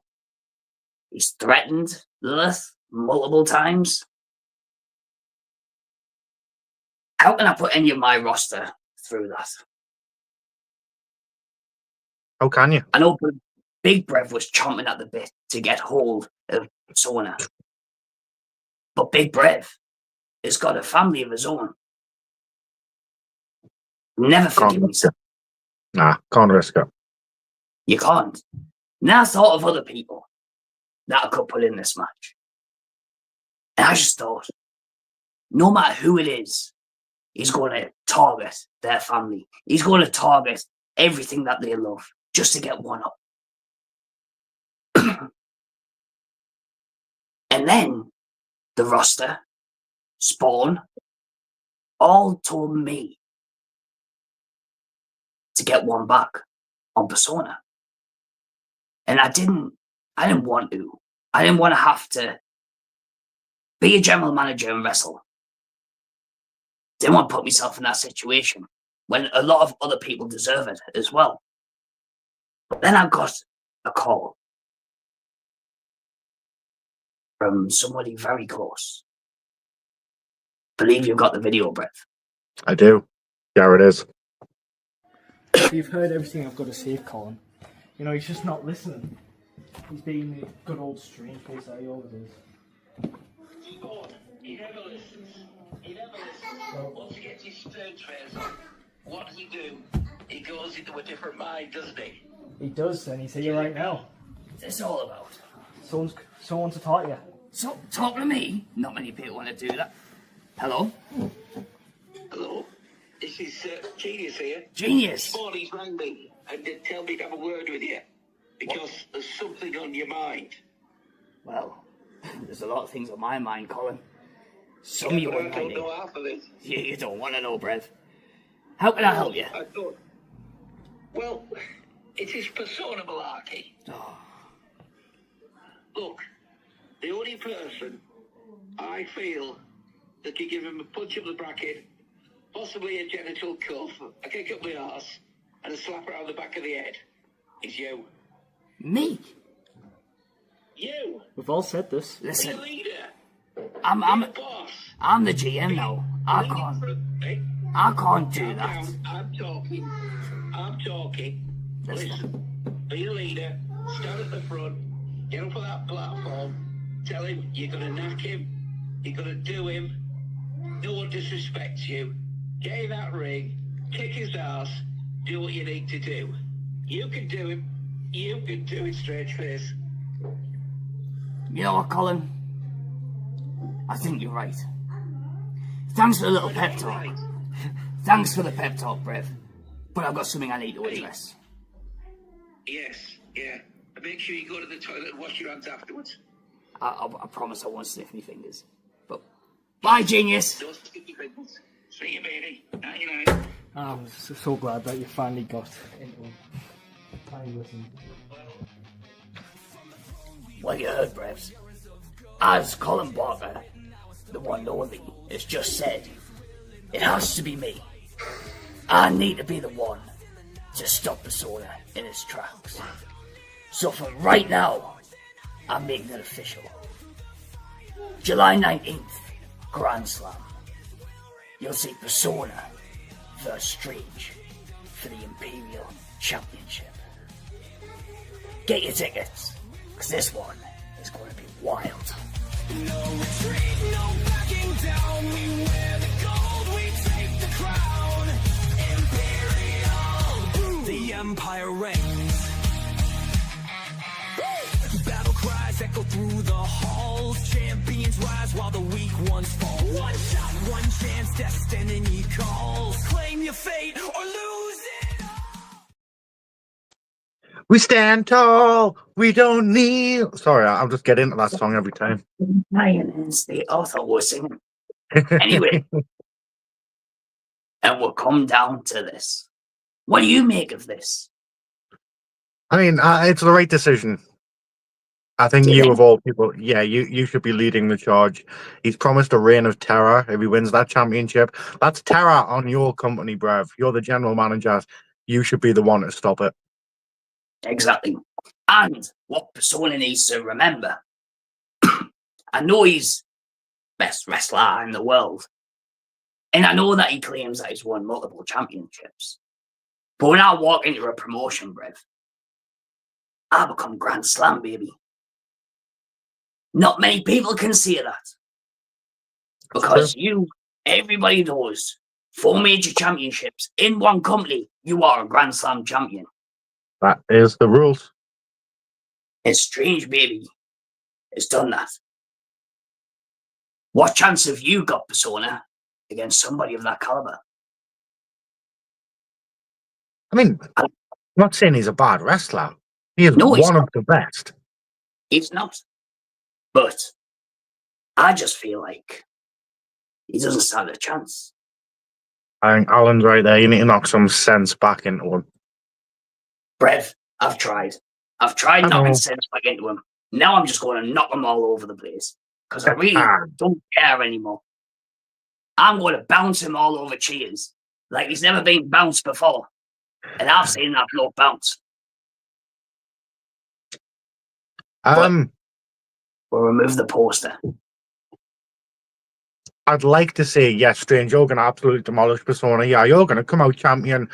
He's threatened Lilith multiple times. How can I put any of my roster through that? How can you? I know Big Brev was chomping at the bit to get hold of Persona. But Big Brev has got a family of his own. Never forgive me, sir. Nah, can't risk it. You can't. Now I thought of other people that I could put in this match. And I just thought, no matter who it is, he's going to target their family. He's going to target everything that they love just to get one up. And then the roster, Spawn, all told me to get one back on Persona. And I didn't want to. I didn't want to have to be a general manager and wrestle. Didn't want to put myself in that situation when a lot of other people deserve it as well. But then I got a call from somebody very close. Believe you've got the video, Brev. I do. Yeah, it is. You've heard everything I've got to say, Colin. You know, he's just not listening. He's being the good old stream face that he always is. He never listens. He never listens. Once he gets his stage face on, what does he do? He goes into a different mind, doesn't he? He does, and he's here right now. What's this all about? Someone to talk to you. So, talk to me? Not many people want to do that. Hello? Hello? This is Genius here. Genius? Somebody's rang me and they tell me to have a word with you because there's something on your mind. Well, there's a lot of things on my mind, Colin. Some you I don't know half of it. You don't want to know, Brev. How can I help you? I don't. Well, it is Persona malarkey. Oh. Look, the only person I feel that could give him a punch up the bracket, possibly a genital cuff, a kick up the arse, and a slap around the back of the head is you. Me? You. We've all said this. Listen, The leader. I'm the boss. I'm the GM now. I can't do that. I'm talking. Listen, be the leader, stand at the front, get up on that platform, tell him you're going to knock him, you're going to do him, no one disrespects you, get in that ring, kick his ass, do what you need to do. You can do it. You can do it, strange face. You know what, Colin? I think you're right. Thanks for the little pep talk. Thanks for the pep talk, Brev. But I've got something I need to address. Yes, yeah. And make sure you go to the toilet and wash your hands afterwards. I promise I won't sniff my fingers. But bye, genius. Don't stick your fingers. See you, baby. Night. I'm so glad that you finally got into it. Finally listened. Well, you heard, Brevs. As Colin Barker, the one and only, has just said, it has to be me. I need to be the one to stop Persona in its tracks. So from right now, I'm making it official. July 19th, Grand Slam. You'll see Persona versus Strange for the Imperial Championship. Get your tickets, because this one is going to be wild. No retreat, no backing down. We wear the gold, we take the crown. Imperial, the empire reigns. Battle cries echo through the halls. Champions rise while the weak ones fall. One shot, one chance, destiny calls. Claim your fate or lose it all. We stand tall. We don't kneel. Sorry, I'll just get into that song every time. Lions, the author was singing. Anyway, and we'll come down to this. What do you make of this? I mean, it's the right decision. I think you, of all people, yeah, you should be leading the charge. He's promised a reign of terror if he wins that championship. That's terror on your company, Brev. You're the general manager. You should be the one to stop it. Exactly. And what Persona needs to remember, I know he's best wrestler in the world, and I know that he claims that he's won multiple championships. But when I walk into a promotion, Brev, I become Grand Slam, baby. Not many people can say that. Because everybody knows, 4 major championships in one company, you are a Grand Slam champion. That is the rules. It's Strange, baby. It's done that. What chance have you got, Persona, against somebody of that caliber? I mean, I'm not saying he's a bad wrestler. He is one of the best. He's not. But I just feel like he doesn't stand a chance. I think Alan's right there. You need to knock some sense back into him. Brev, I've tried. I've tried knocking sense back into him. Now I'm just going to knock them all over the place. Because I really don't care anymore. I'm going to bounce him all over cheers. Like he's never been bounced before. And I've seen that bloke bounce. We'll remove the poster. I'd like to say, yes, Strange, you're going to absolutely demolish Persona. Yeah, you're going to come out champion.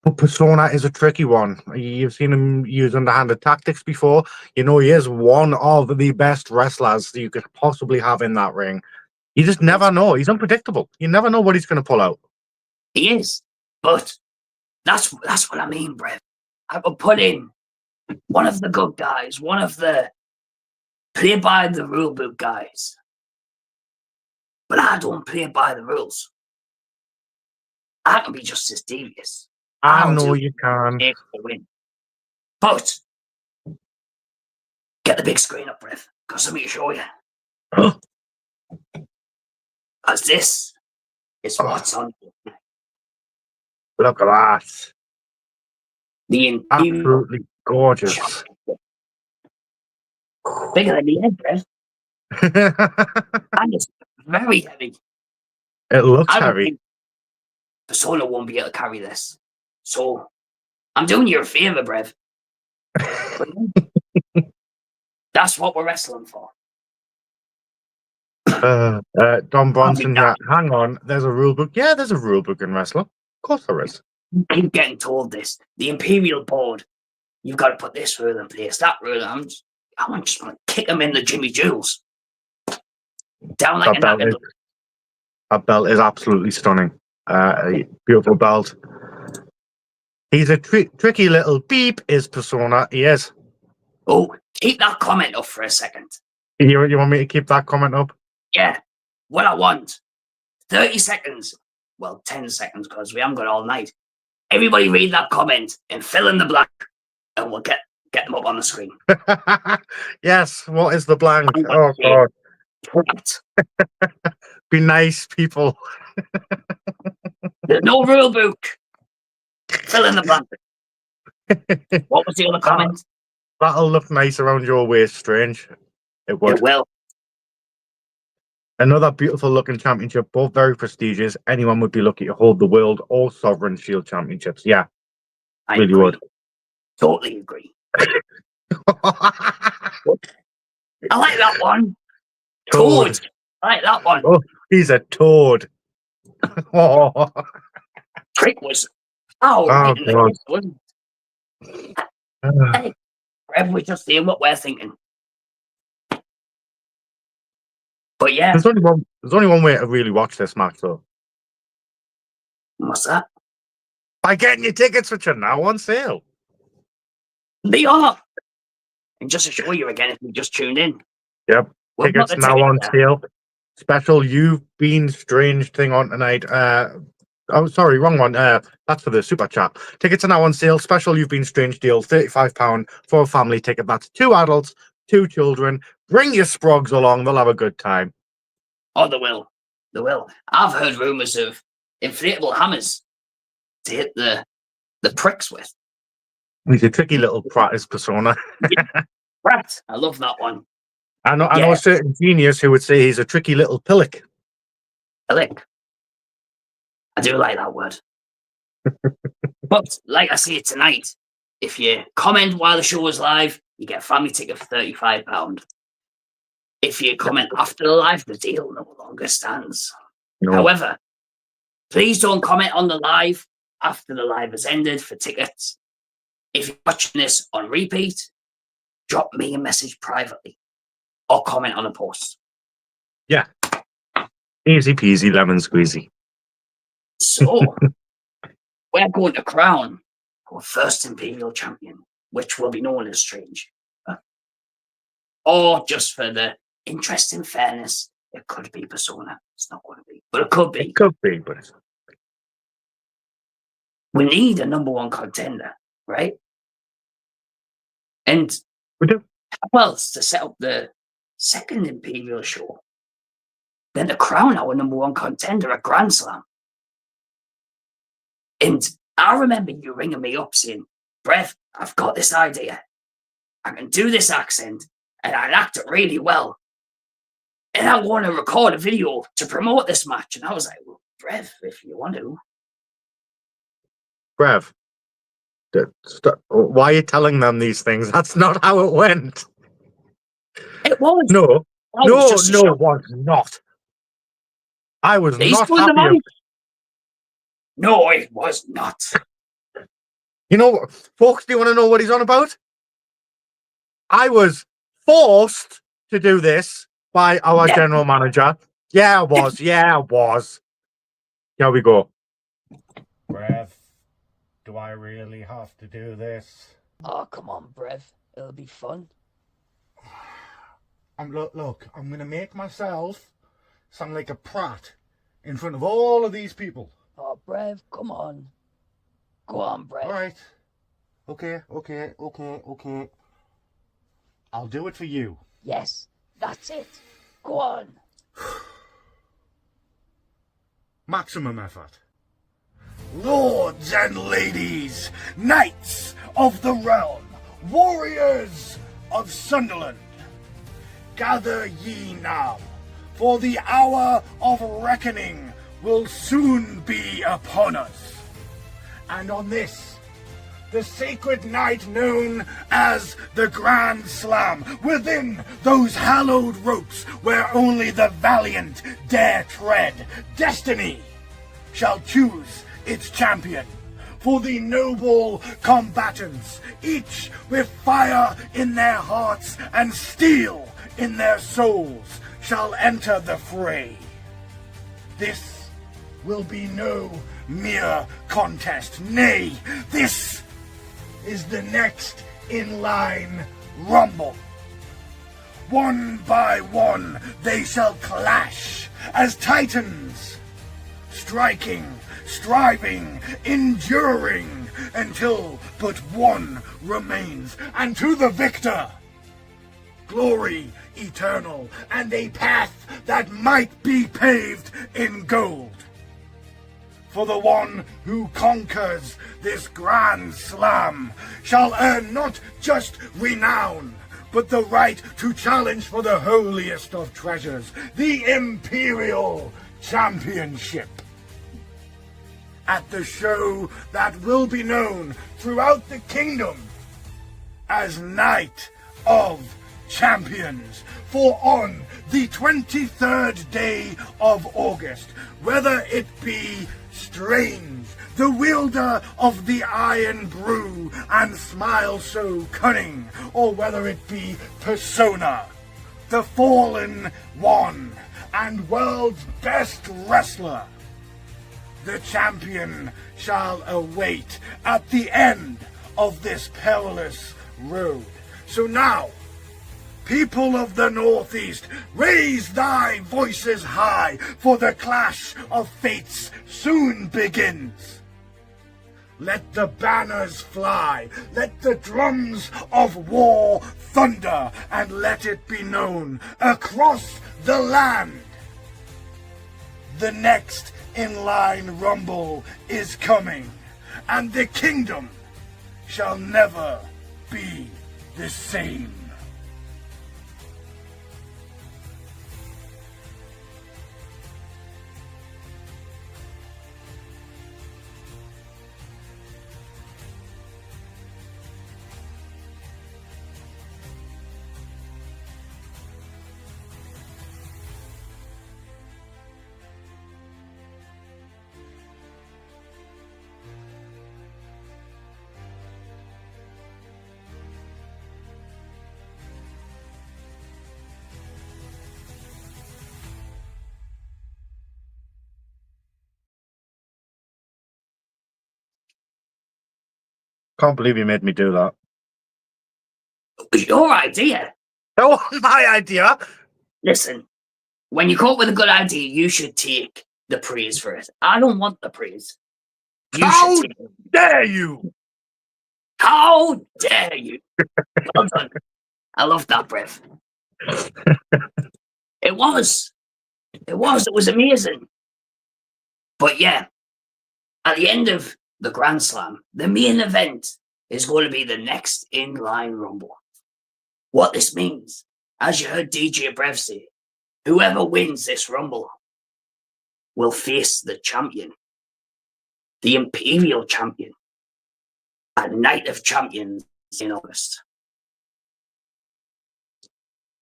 But Persona is a tricky one. You've seen him use underhanded tactics before. You know, he is one of the best wrestlers you could possibly have in that ring. You just never know. He's unpredictable. You never know what he's going to pull out. He is. But that's what I mean, Brev. I could put in one of the good guys, one of the play by the rule book guys. But I don't play by the rules. I can be just as devious. I know you can. Win. But get the big screen up, Brev. Got something to show you. As this is what's on. Look at that. The absolutely gorgeous. Bigger than the head, Brev. And it's very heavy. It looks heavy. Persona won't be able to carry this. So, I'm doing you a favour, Brev. That's what we're wrestling for. Don Bronson, yeah, hang on. There's a rule book. Yeah, there's a rule book in wrestling. Of course there is. You keep getting told this. The Imperial Board, you've got to put this rule in place, that rule. I just want to kick him in the Jimmy Jules. Down like that belt is absolutely stunning. A beautiful belt. He's a tricky little beep, is Persona. He is. Oh, keep that comment up for a second. You want me to keep that comment up? Yeah. What I want. 30 seconds. Well, 10 seconds, because we haven't got all night. Everybody read that comment and fill in the blank, and we'll get them up on the screen. Yes, what is the blank? Oh, God. Be nice, people. There's no rule book. Fill in the blank. What was the other comment? That'll look nice around your waist, Strange. It would. It will. Another beautiful looking championship, both very prestigious. Anyone would be lucky to hold the World or Sovereign Shield Championships. Yeah, I really agree. would. Totally agree. I like that one. Toad. I like that one. Oh, he's a toad. Oh. Trick was God. wasn't it? Hey, we're just seeing what we're thinking. But yeah. There's only one way to really watch this match, though. What's that? By getting your tickets, which are now on sale. They are. And just to show you again, if you just tuned in. Yep. We've got Tickets the now ticket on there. sale. Special You've Been Strange thing on tonight. Oh, sorry, wrong one. That's for the super chat. Tickets are now on sale. Special You've Been Strange deal, £35 for a family ticket. That's 2 adults, 2 children. Bring your sprogs along. They'll have a good time. Oh, they will. They will. I've heard rumours of inflatable hammers to hit the pricks with. He's a tricky little prat, is Persona. Right. I love that one. I know a certain genius who would say he's a tricky little pillock. Pillock. I do like that word. But like I say tonight, if you comment while the show is live, you get a family ticket for £35. If you comment after the live, the deal no longer stands. No. However, please don't comment on the live after the live has ended for tickets. If you're watching this on repeat, drop me a message privately or comment on a post. Yeah. Easy peasy, lemon squeezy. So, we're going to crown our first Imperial Champion, which will be known as Strange. Or just for the interest and fairness, it could be Persona. It's not going to be, but it could be. It could be, but it's not. We need a #1 contender, right? And we do. How else to set up the second Imperial show than to crown our #1 contender at Grand Slam? And I remember you ringing me up saying, Brev, I've got this idea. I can do this accent and I'll act it really well. And I want to record a video to promote this match. And I was like, well, Brev, if you want to. Brev, why are you telling them these things? That's not how it went. It was. No, it was not. I was He's not doing the happy. mic. No, it was not. You know, folks, do you want to know what he's on about? I was forced to do this by our general manager. Yeah, I was. Yeah, I was. Here we go. Brev, do I really have to do this? Oh, come on, Brev. It'll be fun. Look, I'm going to make myself sound like a prat in front of all of these people. Oh, Brev, come on. Go on, Brev. All right. Okay. I'll do it for you. Yes, that's it. Go on. Maximum effort. Lords and ladies, knights of the realm, warriors of Sunderland, gather ye now, for the hour of reckoning will soon be upon us. And on this, the sacred night known as the Grand Slam, within those hallowed ropes where only the valiant dare tread, destiny shall choose its champion. for the noble combatants, each with fire in their hearts and steel in their souls, shall enter the fray. This will be no mere contest. Nay, this is the next in line rumble. One by one they shall clash as titans, striking, striving, enduring, until but one remains, and to the victor glory eternal, and a path that might be paved in gold. For the one who conquers this grand slam shall earn not just renown, but the right to challenge for the holiest of treasures, the Imperial Championship. At the show that will be known throughout the kingdom as Night of Champions. For on the 23rd day of August, whether it be Strange, the wielder of the iron brew and smile so cunning, or whether it be Persona, the fallen one and world's best wrestler, the champion shall await at the end of this perilous road. So now, people of the Northeast, raise thy voices high, for the clash of fates soon begins. Let the banners fly, let the drums of war thunder, and let it be known across the land. The next in-line rumble is coming, and the kingdom shall never be the same. Can't believe you made me do that. It was your idea. That wasn't my idea. Listen, when you come up with a good idea, you should take the praise for it. I don't want the praise. How dare you? How dare you? Well done. I love that, Brev. It was amazing. But yeah, at the end of the Grand Slam, the main event is going to be the next in-line rumble. What this means, as you heard DJ Brev say, whoever wins this rumble will face the champion, the Imperial Champion, at Night of Champions in August.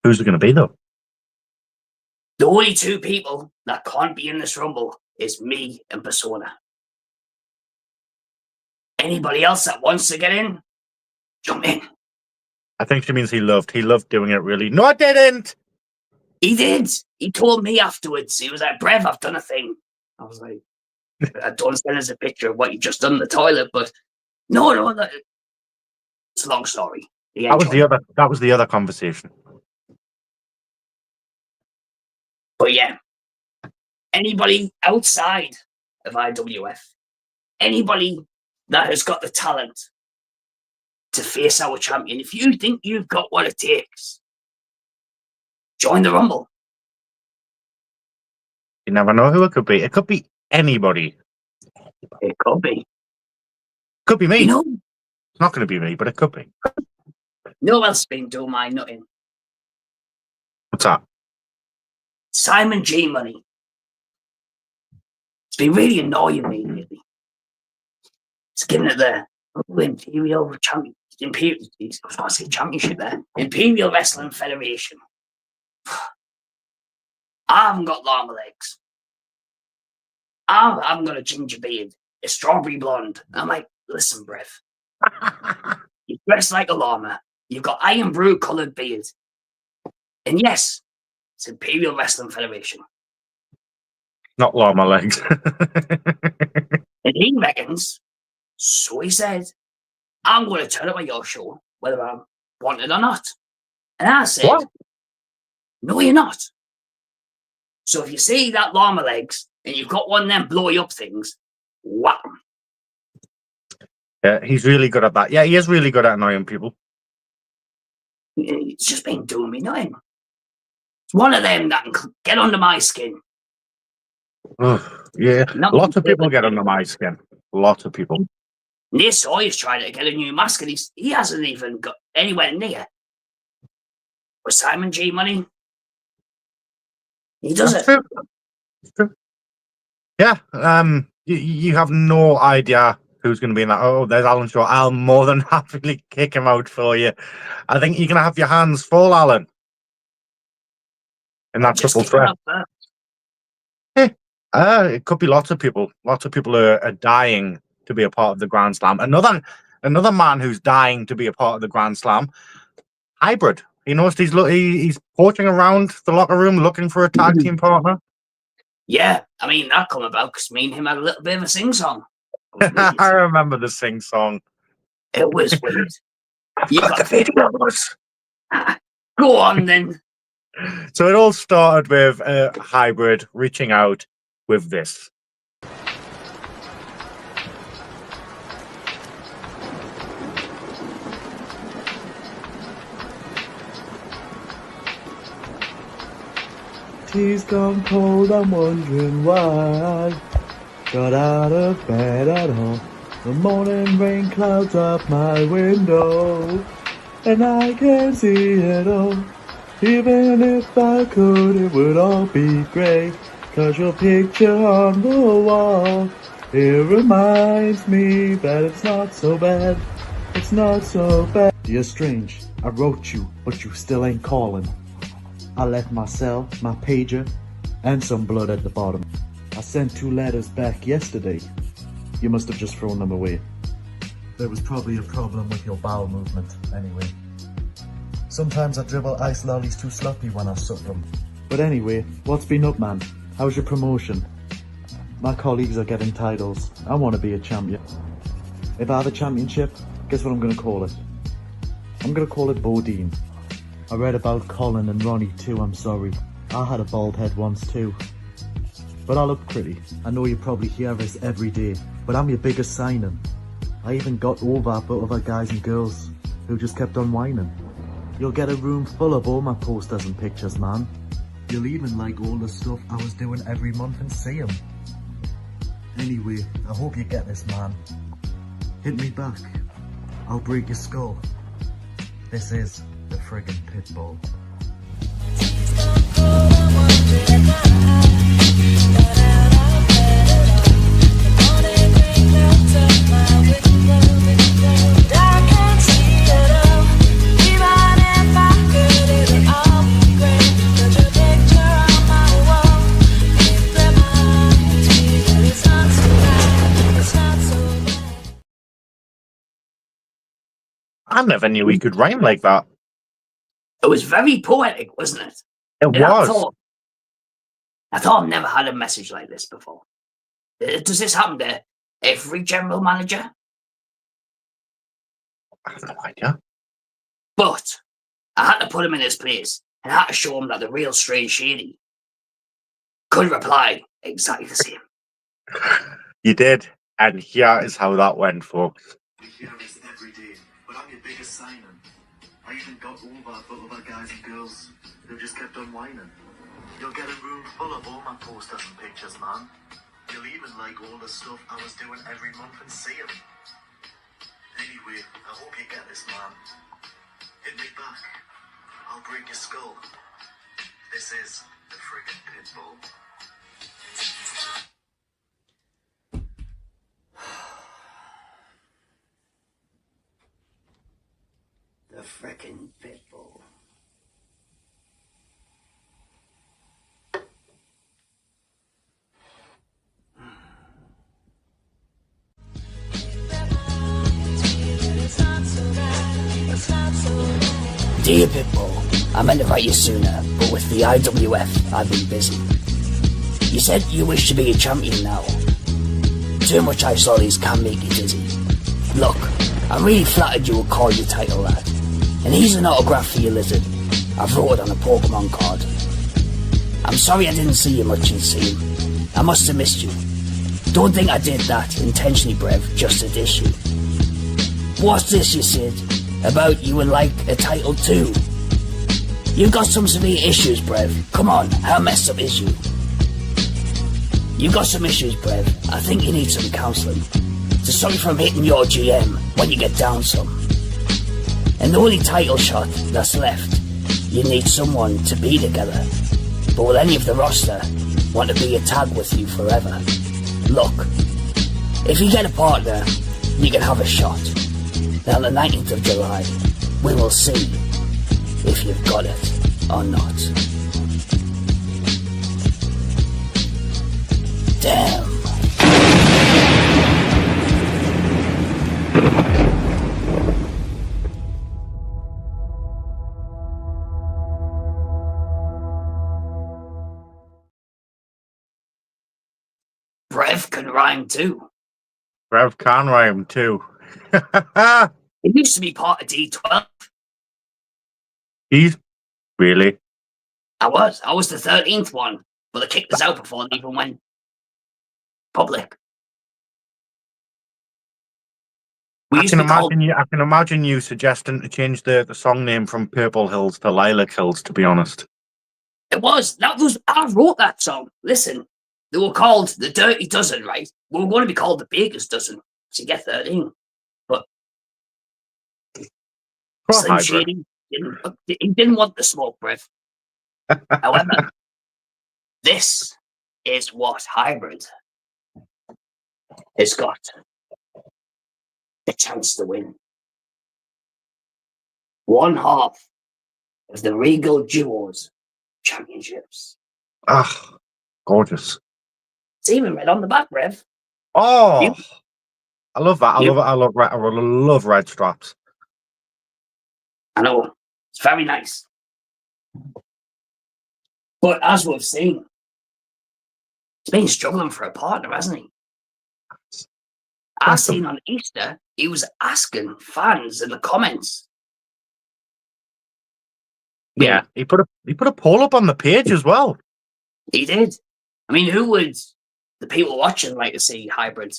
Who's it going to be, though? The only two people that can't be in this rumble is me and Persona. Anybody else that wants to get in, jump in. I think she means he loved doing it, really. No, I didn't! He did. He told me afterwards. He was like, Brev, I've done a thing. I was like, I don't send us a picture of what you just done in the toilet, but no, it's a long story. That was the other conversation. But yeah, anybody outside of IWF, anybody that has got the talent to face our champion, if you think you've got what it takes, join the Rumble. You never know who it could be. It could be anybody. It could be. Could be me. You know, it's not going to be me, but it could be. No else been doing my nothing. What's that? Simon G Money. It's been really annoying me lately. It's giving it the Imperial Champion. I was going to say championship there. Imperial Wrestling Federation. I haven't got long legs. I haven't got a ginger beard. It's strawberry blonde. I'm like, listen, Brev. You dress like a llama. You've got iron brew coloured beard. And yes, it's Imperial Wrestling Federation. Not llama legs. And he reckons, so he said, I'm going to turn up at your show, whether I'm wanted or not. And I said, What? No, you're not. So if you see that llama legs and you've got one of them blowy up things, whap 'em. Yeah, he's really good at that. Yeah, he is really good at annoying people. It's just been doing me nothing. It's one of them that can get under my skin. Ugh, yeah, Not lots of people completely. get under my skin. Lots of people. This Sawyer's trying to get a new mask and he hasn't even got anywhere near. With Simon G money, he does That's it. true. That's true. Yeah, you have no idea who's going to be in that. Oh, there's Alan Shaw. I'll more than happily kick him out for you. I think you're going to have your hands full, Alan. In that Just triple kick him threat. out first. It could be lots of people. Lots of people are dying to be a part of the Grand Slam. Another man who's dying to be a part of the Grand Slam. Hybrid. He knows he's poaching around the locker room looking for a tag team partner. Yeah, I mean, that come about because me and him had a little bit of a sing-song. It was weird. I remember the sing song. It was weird. I've You got the videos. Go on then. So it all started with Hybrid reaching out with this. Tea's gone cold, I'm wondering why. Got out of bed at all. The morning rain clouds up my window, and I can see it all. Even if I could, it would all be great. 'Cause your picture on the wall, it reminds me that it's not so bad. It's not so bad. Dear Strange, I wrote you, but you still ain't calling. I left my cell, my pager, and some blood at the bottom. I sent 2 letters back yesterday. You must have just thrown them away. There was probably a problem with your bowel movement, anyway. Sometimes I dribble ice lollies too sloppy when I suck them. But anyway, what's been up, man? How's your promotion? My colleagues are getting titles. I want to be a champion. If I have a championship, guess what I'm going to call it? I'm going to call it Bodine. I read about Colin and Ronnie too, I'm sorry. I had a bald head once too. But I look pretty. I know you probably hear this every day, but I'm your biggest signing. I even got over but other guys and girls who just kept on whining. You'll get a room full of all my posters and pictures, man. You'll even like all the stuff I was doing every month and see 'em. Anyway, I hope you get this, man. Hit me back. I'll break your skull. This is the friggin' Pitbull. I never knew he could rhyme like that. It was very poetic, wasn't it? It And was. I thought I've never had a message like this before. Does this happen to every general manager? I have no idea. But I had to put him in his place and I had to show him that the real Strange Shady could reply exactly the same. You did. And here is how that went, folks. We hear this every day, but I'm your biggest signing. I even got over but other guys and girls who just kept on whining. You'll get a room full of all my posters and pictures, man. You'll even like all the stuff I was doing every month and see 'em. Anyway, I hope you get this, man. Hit me back. I'll break your skull. This is the friggin' Pitbull. The frickin' Pitbull. Dear Pitbull, I meant to write you sooner, but with the IWF, I've been busy. You said you wish to be a champion now. Too much ice lollies can make you dizzy. Look, I'm really flattered you will call your title lad. And here's an autograph for your lizard. I've wrote it on a Pokemon card. I'm sorry I didn't see you much in scene. I must have missed you. Don't think I did that intentionally, Brev, just to dish you. What's this you said about you would like a title too? You've got some severe issues, Brev. Come on, how messed up is you? You've got some issues, Brev. I think you need some counselling. To stop you from hitting your GM when you get down some. And the only title shot that's left, you need someone to be together. But will any of the roster want to be a tag with you forever? Look, if you get a partner, you can have a shot. Now on the 19th of July, we will see if you've got it or not. Damn. Brev can rhyme too. Brev can rhyme too. It used to be part of D12. He's really. I was the 13th one, but they kicked us out before they even went public. I can imagine you suggesting to change the song name from Purple Hills to Lilac Hills, to be honest. It was. I wrote that song. Listen, they were called the Dirty Dozen, right? We were going to be called the Biggest Dozen to get 13. But Slim Shady didn't want the smoke, Brev. However, this is what Hybrid has got a chance to win. One half of the Regal Duos Championships. Ah, gorgeous. It's even red on the back, Brev. Oh, I love that. I love red straps. I know. It's very nice. But as we've seen, he's been struggling for a partner, hasn't he? I've seen on Easter, he was asking fans in the comments. Yeah, he put a poll up on the page as well. He did. I mean, who would the people watching like to see Hybrid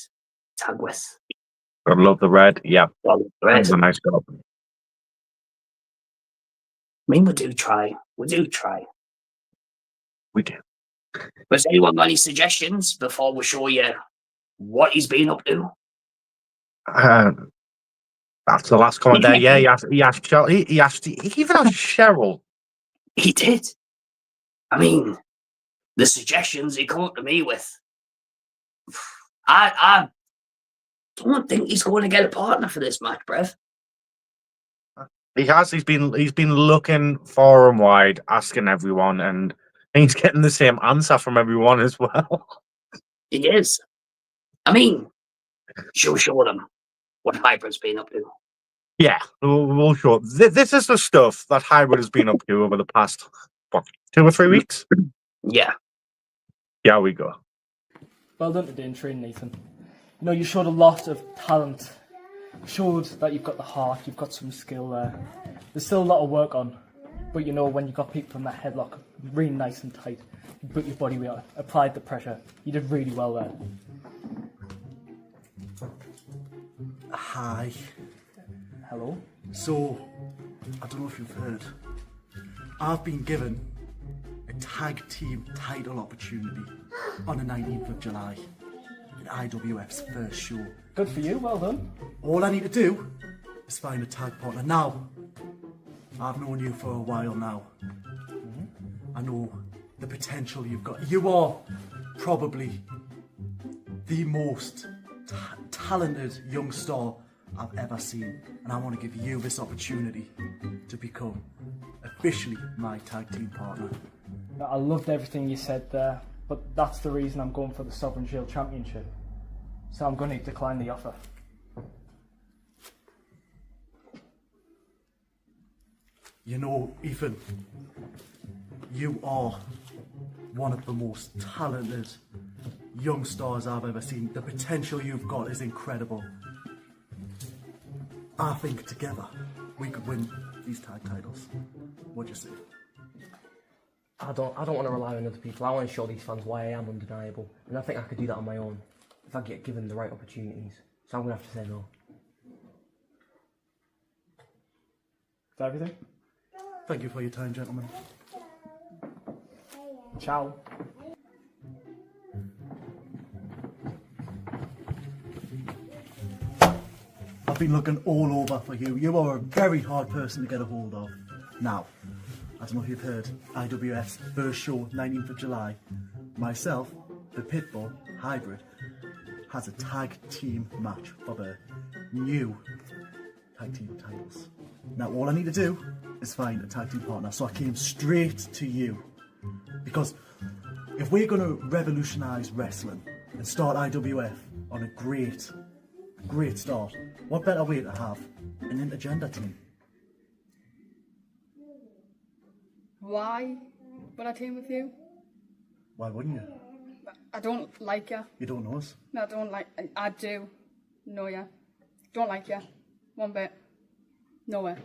tag with? I love the red. Yeah, That's a nice job. I mean, we do try. We do. Has anyone got any suggestions before we show you what he's been up to? That's the last comment there. Yeah, he asked Cheryl. He even asked Cheryl. He did. I mean, the suggestions he come up to me with. I don't think he's going to get a partner for this match, Brev. He has. He's been looking far and wide, asking everyone, and he's getting the same answer from everyone as well. He is. I mean, show them what Hybrid's been up to. Yeah, we'll show. This is the stuff that Hybrid has been up to over the past 2 or 3 weeks. Yeah. Yeah, we go. Well done today in training, Nathan. You know, you showed a lot of talent. You showed that you've got the heart, you've got some skill there. There's still a lot of work on, but you know, when you got people in that headlock really nice and tight, you put your body weight on, applied the pressure. You did really well there. Hi. Hello. So, I don't know if you've heard, I've been given a tag team title opportunity on the 19th of July in IWF's first show. Good for you, well done. All I need to do is find a tag partner. Now, I've known you for a while now. I know the potential you've got. You are probably the most talented young star I've ever seen, and I want to give you this opportunity to become officially my tag team partner. I loved everything you said there, but that's the reason I'm going for the Sovereign Shield Championship. So I'm going to decline the offer. You know, Ethan, you are one of the most talented young stars I've ever seen. The potential you've got is incredible. I think together we could win these tag titles. What do you say? I don't want to rely on other people. I want to show these fans why I am undeniable, and I think I could do that on my own if I get given the right opportunities. So I'm gonna have to say no. Is that everything? Thank you for your time, gentlemen. Ciao. I've been looking all over for you. You are a very hard person to get a hold of. Now, I don't know if you've heard, IWF's first show, 19th of July. Myself, the Pitbull Hybrid, has a tag team match for the new tag team titles. Now, all I need to do is find a tag team partner. So I came straight to you. Because if we're going to revolutionise wrestling and start IWF on a great start, what better way to have an intergender team? Why would I team with you? Why wouldn't you? I don't like you. You don't know us? No, I don't like. I do know you. Don't like you. One bit. No way.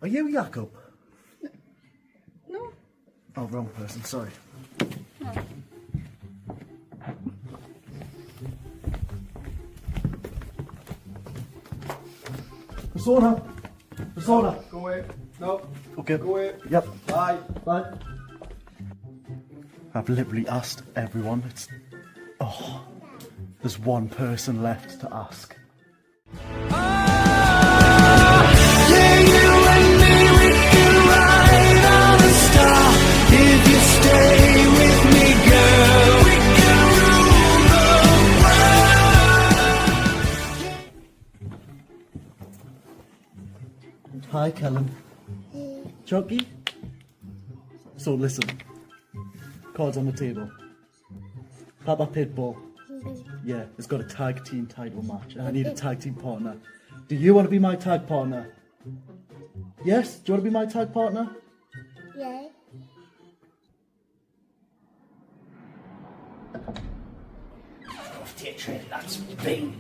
Are you Jakob? No. Oh, wrong person, sorry. No. Persona! Go away. No. Okay. Go away. Yep. Bye. Bye. I've literally asked everyone. There's one person left to ask. If you stay with me, girl, we can rule the world. Hi, Kellen. Chucky? So listen. Cards on the table. Papa Pitbull. Yeah, it's got a tag team title match and I need a tag team partner. Do you want to be my tag partner? Yes? Do you want to be my tag partner? Yeah. That's big.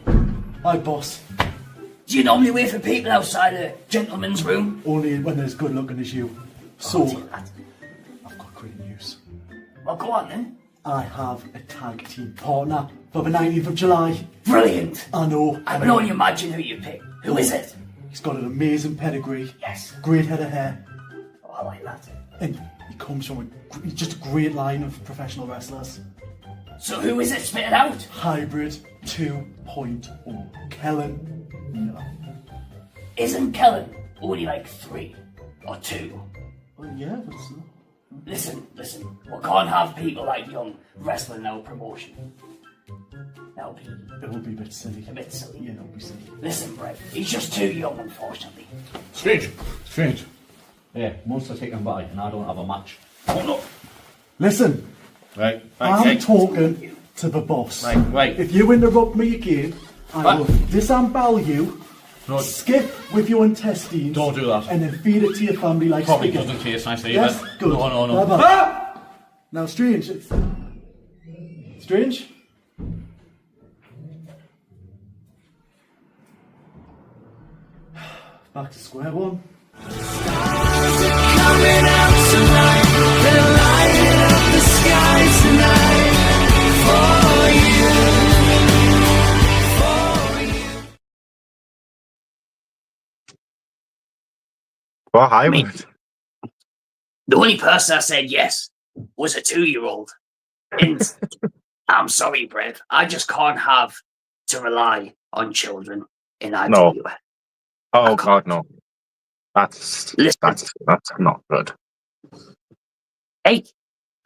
Hi, boss. Do you normally wait for people outside a gentleman's room? Only when they're as good looking as you. So, That. I've got great news. Well, go on then. I have a tag team partner for the 19th of July. Brilliant. I know. I can only imagine who you pick. Who is it? He's got an amazing pedigree. Yes. Great head of hair. Oh, I like that. And he comes from just a great line of professional wrestlers. So who is it? Spit it out. Hybrid 2.0. Kellen. No. Isn't Kellen only like 3 or 2? Well, yeah, but it's not. Listen. We can't have people like young wrestling no promotion. It will be a bit silly. A bit silly. Yeah, it'll be silly. Listen, Brett, he's just too young, unfortunately. Strange. Yeah, most are taking by and I don't have a match. Oh no. Listen. Right. I'm talking to the boss. Right. If you interrupt me again, I will disembowel you, skip with your intestines. Don't do that. And then feed it to your family like Probably spaghetti. doesn't taste nice either. Yes, good. No. Bye-bye. Ah! Now, Strange. Strange? Back to square one. Coming out tonight, they're lighting up the sky tonight for you. Well, hybrid. The only person that said yes was a 2-year-old. And I'm sorry, Brett. I just can't have to rely on children in IWF. No. Oh God, no. That's not good. Hey,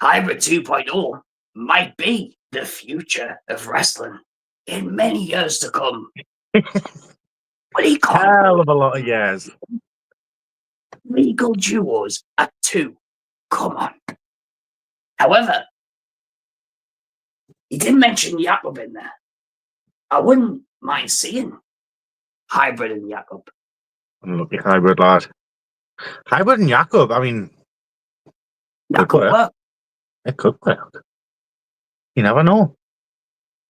Hybrid 2.0 might be the future of wrestling in many years to come. But he can't. Hell of a lot of years. Legal duos at 2. Come on. However, he did mention Jakob in there. I wouldn't mind seeing Hybrid and Jakob Unlucky hybrid lad. Hybrid and Jakob, I mean, That could work. It could work. You never know.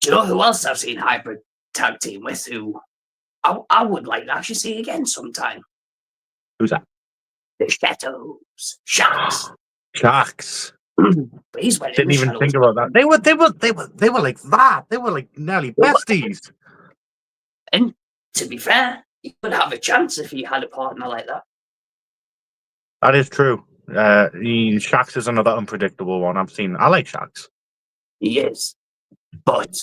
Do you know who else I've seen hybrid tag team with who I would like to actually see again sometime? Who's that? The Shadows. Sharks. Sharks. But he's went in Didn't with even Shadows. think about that. They were like that. They were like nearly besties. And to be fair, he would have a chance if he had a partner like that. That is true. Shax is another unpredictable one I've seen. I like Shax. He is. But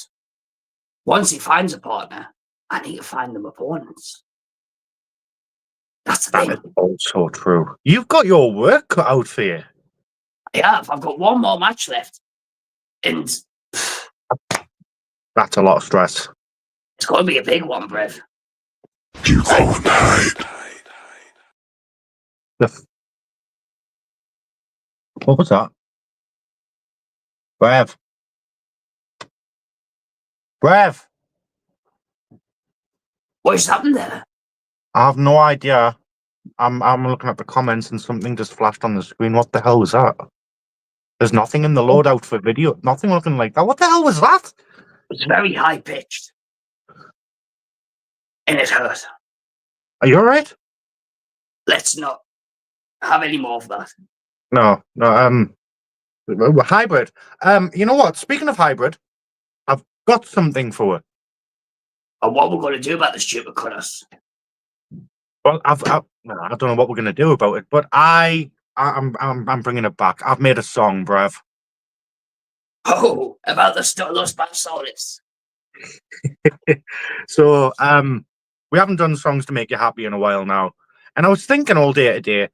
once he finds a partner, I need to find them opponents. That's the thing. That is also true. You've got your work cut out for you. I have. I've got one more match left. And That's a lot of stress. it's going to be a big one, Brev. You go night. What was that? Brev. What is happening there? I have no idea. I'm looking at the comments and something just flashed on the screen. What the hell was that? There's nothing in the loadout for video. Nothing looking like that. What the hell was that? It's very high pitched. And it hurt. Are you alright? Let's not have any more of that. No. Hybrid. You know what? Speaking of hybrid, I've got something for it. And what we're going to do about the stupid cutters? Well, I don't know what we're going to do about it, but I'm bringing it back. I've made a song, bruv. Oh, about the Los Bastards. So, we haven't done songs to make you happy in a while now, and I was thinking all day today.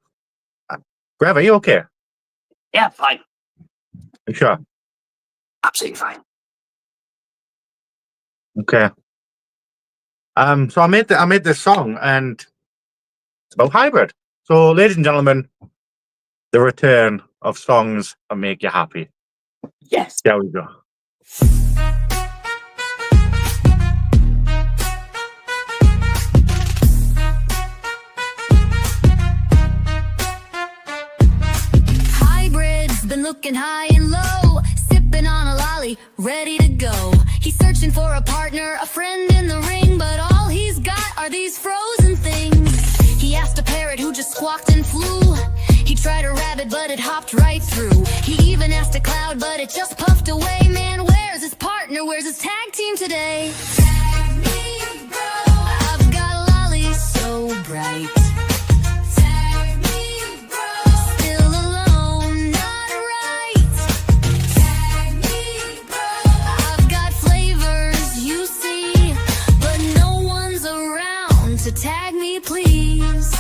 Brev, are you okay? Yeah, fine. You sure? Absolutely fine. Okay. So I made this song, and it's about hybrid. So, ladies and gentlemen, the return of songs that make you happy. Yes. There we go. Hybrid's been looking high and low, sipping on a lolly, ready to go. He's searching for a partner, a friend in the ring, but all he's got are these frozen things. He asked a parrot who just squawked and flew. He tried a rabbit, but it hopped right through. He even asked a cloud, but it just puffed away. Man, where's his partner? Where's his tag team today? Tag me, bro. I've got a lolly so bright. Tag me, bro. Still alone, not right. Tag me, bro. I've got flavors, you see, but no one's around to tag me, please.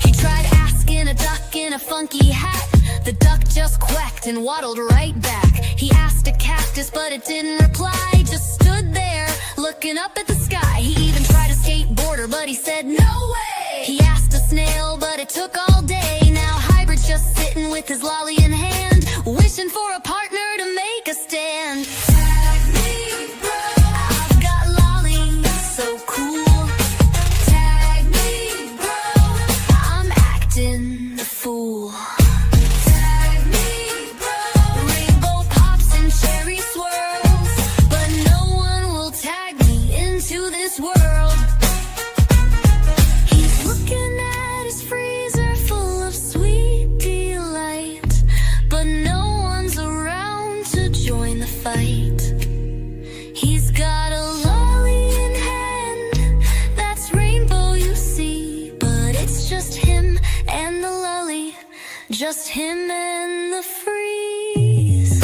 He tried asking a duck in a funky hat. The duck just quacked and waddled right back. He asked a cactus, but it didn't reply. Just stood there, looking up at the sky. He even tried a skateboarder, but he said, no way! He asked a snail, but it took all day. Now Hybrid's just sitting with his lolly in hand, wishing for a partner to make a stand. Tag me, bro. I've got lollies so cool. Tag me, bro. I'm acting the fool. Tag me, bro. Rainbow pops and cherry swirls, but no one will tag me into this world. He's looking at his freezer full of sweet delight, but no one's around to join the fight. He's got a lolly in hand, that's rainbow you see, but it's just him and the lolly, just him and the freeze.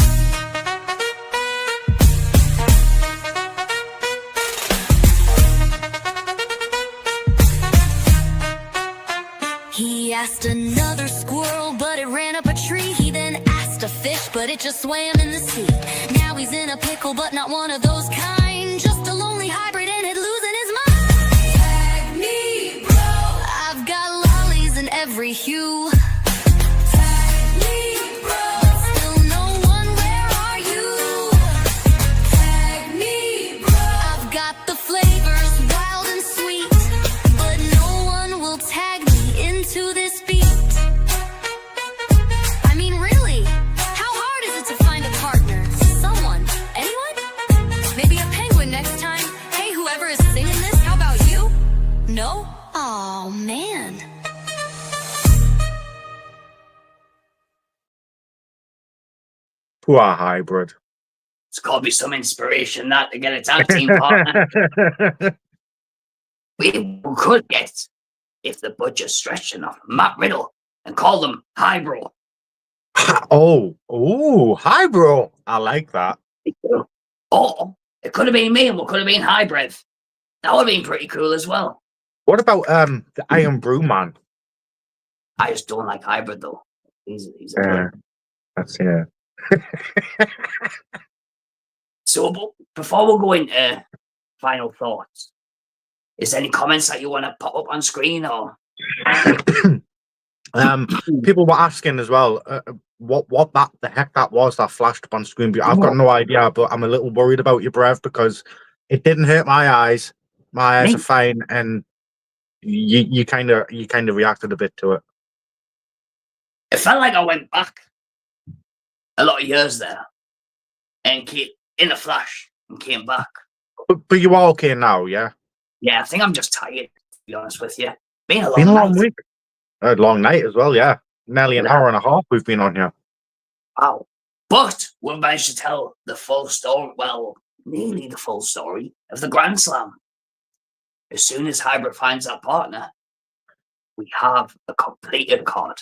He asked another squirrel, but it ran up a tree. He then asked a fish, but it just swam in the sea. Now he's in a pickle, but not one of those kind. Just a lonely hybrid in it, losing his mind. Tag me, bro. I've got lollies in every hue. Tag me, bro. Still no one, where are you? Tag me, bro. I've got the flavors, wild and sweet, but no Poor hybrid. It's got to be some inspiration that to get a tag team partner. We could get, if the budget's stretched enough, Matt Riddle and call them Hybro. Hi, bro. I like that. Or it could have been me and we could have been Hybrid. That would have been pretty cool as well. What about the Iron Brew Man? I just don't like Hybrid though. He's a player. That's yeah. So before we go into final thoughts, is there any comments that you want to pop up on screen or? People were asking as well what the heck that was that flashed up on screen. But I've got no idea, but I'm a little worried about you, Brev, because it didn't hurt my eyes. My eyes are fine, and you kind of reacted a bit to it. It felt like I went back a lot of years there and came in a flash and came back. But you are okay now, yeah? Yeah, I think I'm just tired, to be honest with you. Been a Been a long night. week. A long night as well, yeah. Nearly an hour and a half we've been on here. Wow. But we managed to tell the full story, well, nearly the full story of the Grand Slam. As soon as Hybrid finds our partner, we have a completed card.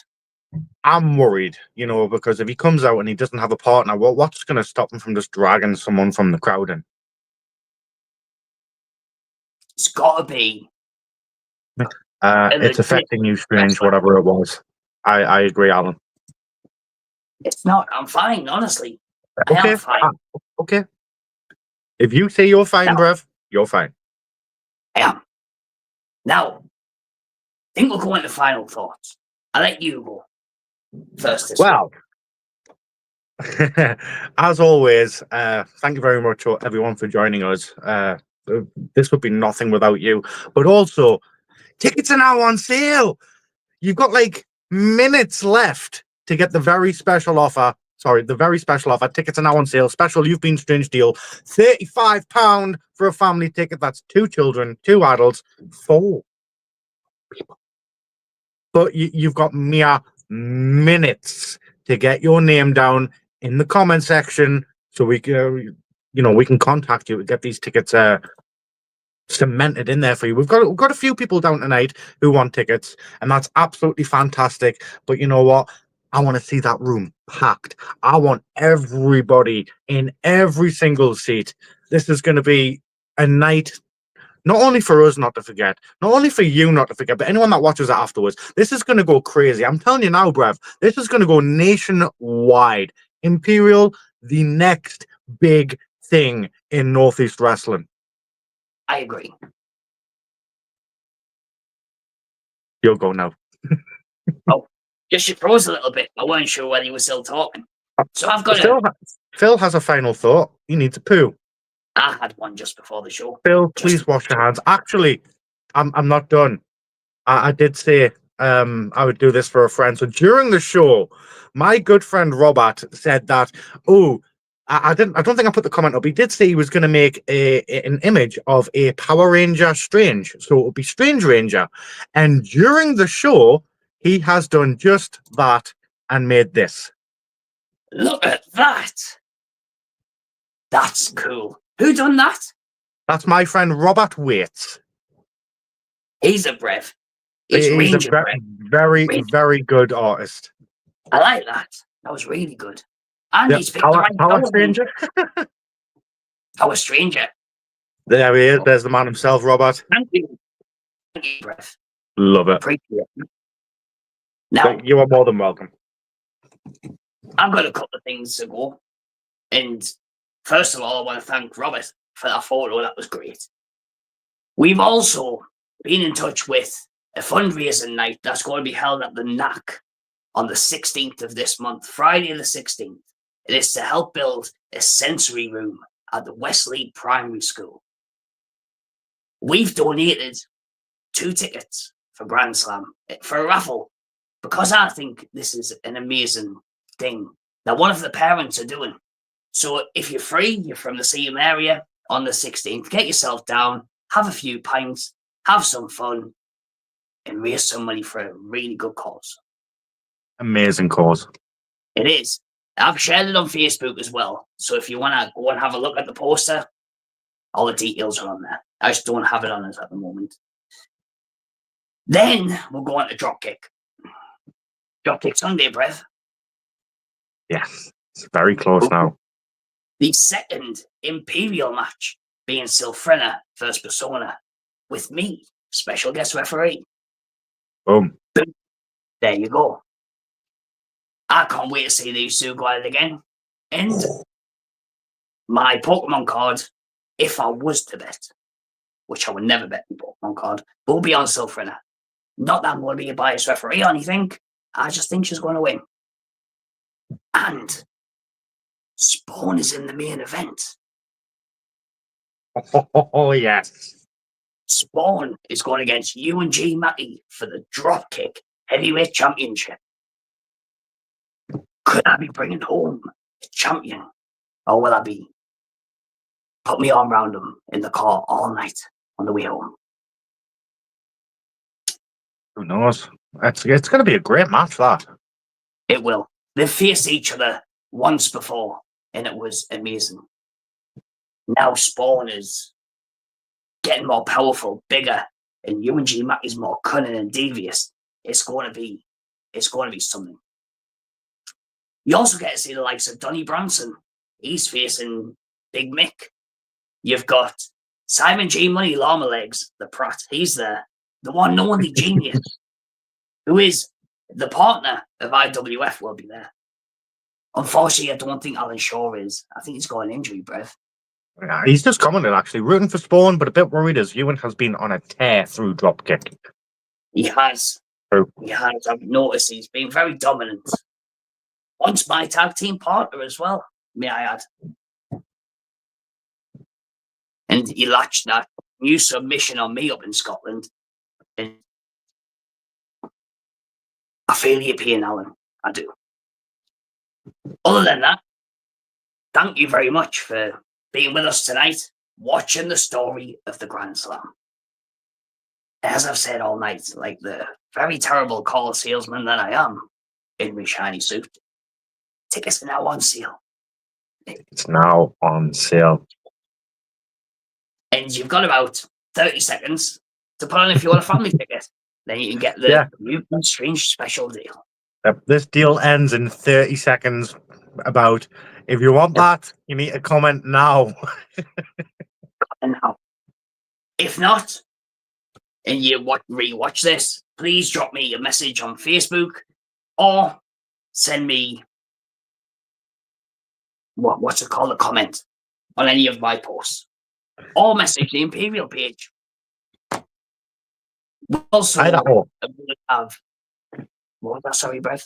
I'm worried, because if he comes out and he doesn't have a partner, well, what's going to stop him from just dragging someone from the crowd in? It's got to be. It's affecting you, Strange, whatever it was. I agree, Alan. It's not. I'm fine, honestly. Okay. I am fine. Okay. If you say you're fine, Brev, you're fine. I am. Now, I think we'll go into final thoughts. I'll let you go first. Well, as always, thank you very much, everyone, for joining us. This would be nothing without you. But also, tickets are now on sale. You've got minutes left to get the very special offer. Sorry, the very special offer. Tickets are now on sale. Special You've Been Strange deal. £35 for a family ticket. That's 2 children, 2 adults, 4 people. But you've got mere minutes to get your name down in the comment section so we can, we can contact you to get these tickets cemented in there for you. We've got a few people down tonight who want tickets, and that's absolutely fantastic. But you know what? I want to see that room packed. I want everybody in every single seat. This is going to be a night not only for us not to forget, not only for you not to forget, but anyone that watches it afterwards. This is going to go crazy. I'm telling you now, Brev, this is going to go nationwide. Imperial, the next big thing in Northeast Wrestling. I agree. You'll go now. Oh, just you froze a little bit. I wasn't sure whether you were still talking. So I've got Phil has a final thought. He needs a poo. I had one just before the show. Phil, please wash your hands. Actually, I'm not done. I did say I would do this for a friend. So during the show, my good friend Robert said that, I don't think I put the comment up. He did say he was going to make an image of a Power Ranger Strange. So it would be Strange Ranger. And during the show, he has done just that and made this. Look at that. That's cool. Who done that? That's my friend Robert Waits. He's a Brev. He's a very, very good artist. I like that. That was really good. And he's picked the right Power Stranger. Power Stranger. There he is. There's the man himself, Robert. Thank you. Thank you, Brev. Love it. Appreciate it. Now, you are more than welcome. I've got a couple of things to go. And first of all, I want to thank Robert for that photo. That was great. We've also been in touch with a fundraising night that's going to be held at the NAC on the 16th of this month, Friday the 16th. It is to help build a sensory room at the Wesley Primary School. We've donated 2 tickets for Grand Slam for a raffle because I think this is an amazing thing that one of the parents are doing. So if you're free, you're from the same area on the 16th, get yourself down, have a few pints, have some fun, and raise some money for a really good cause. Amazing cause. It is. I've shared it on Facebook as well. So if you want to go and have a look at the poster, all the details are on there. I just don't have it on us at the moment. Then we'll go on to Dropkick. Dropkick Sunday, Brev. Yes, it's very close now. The second Imperial match being Sylpherina versus Persona with me, special guest referee. Boom. There you go. I can't wait to see these two go at it again. And my Pokemon card, if I was to bet, which I would never bet the Pokemon card, will be on Sylpherina. Not that I'm going to be a biased referee or anything. I just think she's going to win. And Spawn is in the main event. Oh, yes. Spawn is going against UNG Matty for the Dropkick Heavyweight Championship. Could I be bringing home the champion? Or will I be put me arm around him in the car all night on the way home? Who knows? It's going to be a great match, that. It will. They've faced each other once before, and it was amazing. Now Spawn is getting more powerful, bigger, and UNG Mac is more cunning and devious. It's going to be something. You also get to see the likes of Donnie Branson. He's facing Big Mick. You've got Simon G. Money Llama Legs, the Pratt. He's there. The one and only genius, who is the partner of IWF, will be there. Unfortunately, I don't think Alan Shaw is. I think he's got an injury, Brev. Yeah, he's just commented, actually. Rooting for Spawn, but a bit worried as Ewan has been on a tear through Dropkick. He has. True. He has. I've noticed he's been very dominant. Once my tag team partner as well, may I add. And he latched that new submission on me up in Scotland. And I feel your pain, Alan. I do. Other than that, thank you very much for being with us tonight, watching the story of the Grand Slam. As I've said all night, like the very terrible call salesman that I am in my shiny suit, tickets are now on sale. It's now on sale. And you've got about 30 seconds to put on if you want a family ticket. Then you can get the Mutant Strange special deal. This deal ends in 30 seconds. About if you want that, you need to comment now. Now. If not, and you rewatch this, please drop me a message on Facebook or send me what's it called, a comment on any of my posts, or message the Imperial page. We also have what was that? Sorry, Brev.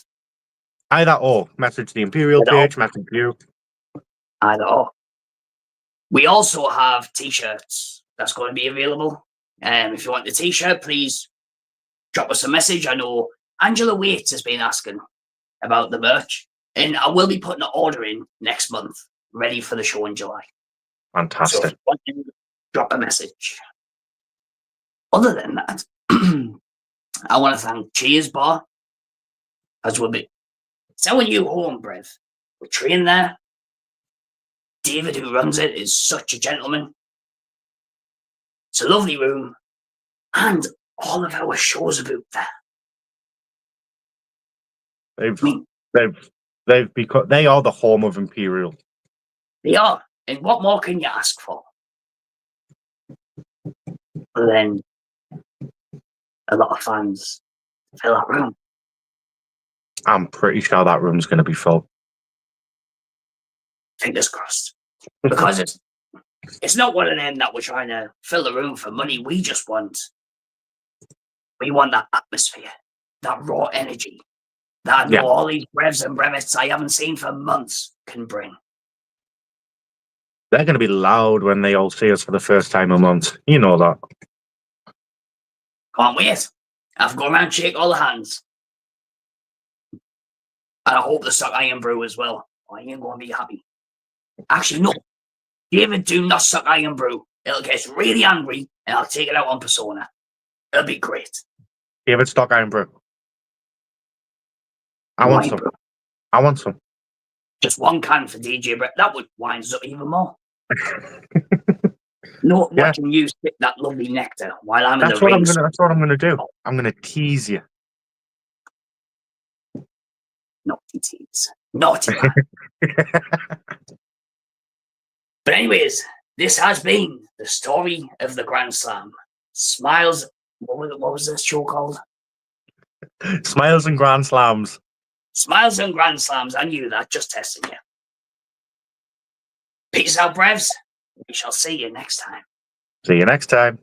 Either or. Message the Imperial page, message you. Either or. We also have t-shirts that's going to be available. If you want the t-shirt, please drop us a message. I know Angela Waits has been asking about the merch, and I will be putting an order in next month, ready for the show in July. Fantastic. So if you want to drop a message. Other than that, I want to thank Cheers Bar, as we'll be selling you home, Brev. We train there. David, who runs it, is such a gentleman. It's a lovely room, and all of our shows about there. They are the home of Imperial. They are, and what more can you ask for? Then a lot of fans fill that room. I'm pretty sure that room's going to be full. Fingers crossed. Because it's not one of them that we're trying to fill the room for money. We want that atmosphere, that raw energy that I know all these Brevs and Brevets I haven't seen for months can bring. They're going to be loud when they all see us for the first time in months. You know that. Can't wait. I've gone around and shake all the hands. And I hope the suck iron brew as well. I ain't going to be happy. Actually, no. David, do not suck iron brew. It'll get really angry and I'll take it out on Persona. It'll be great. David, stock iron brew. I want some. Just one can for DJ Brett. That would wind us up even more. No, watching you sip that lovely nectar while I'm in the ring. That's what I'm gonna do. I'm gonna tease you. Naughty tease. Naughty man. But anyways, this has been the story of the Grand Slam. Smiles. What was this show called? Smiles and Grand Slams. Smiles and Grand Slams. I knew that. Just testing you. Peace out, Brevs. We shall see you next time. See you next time.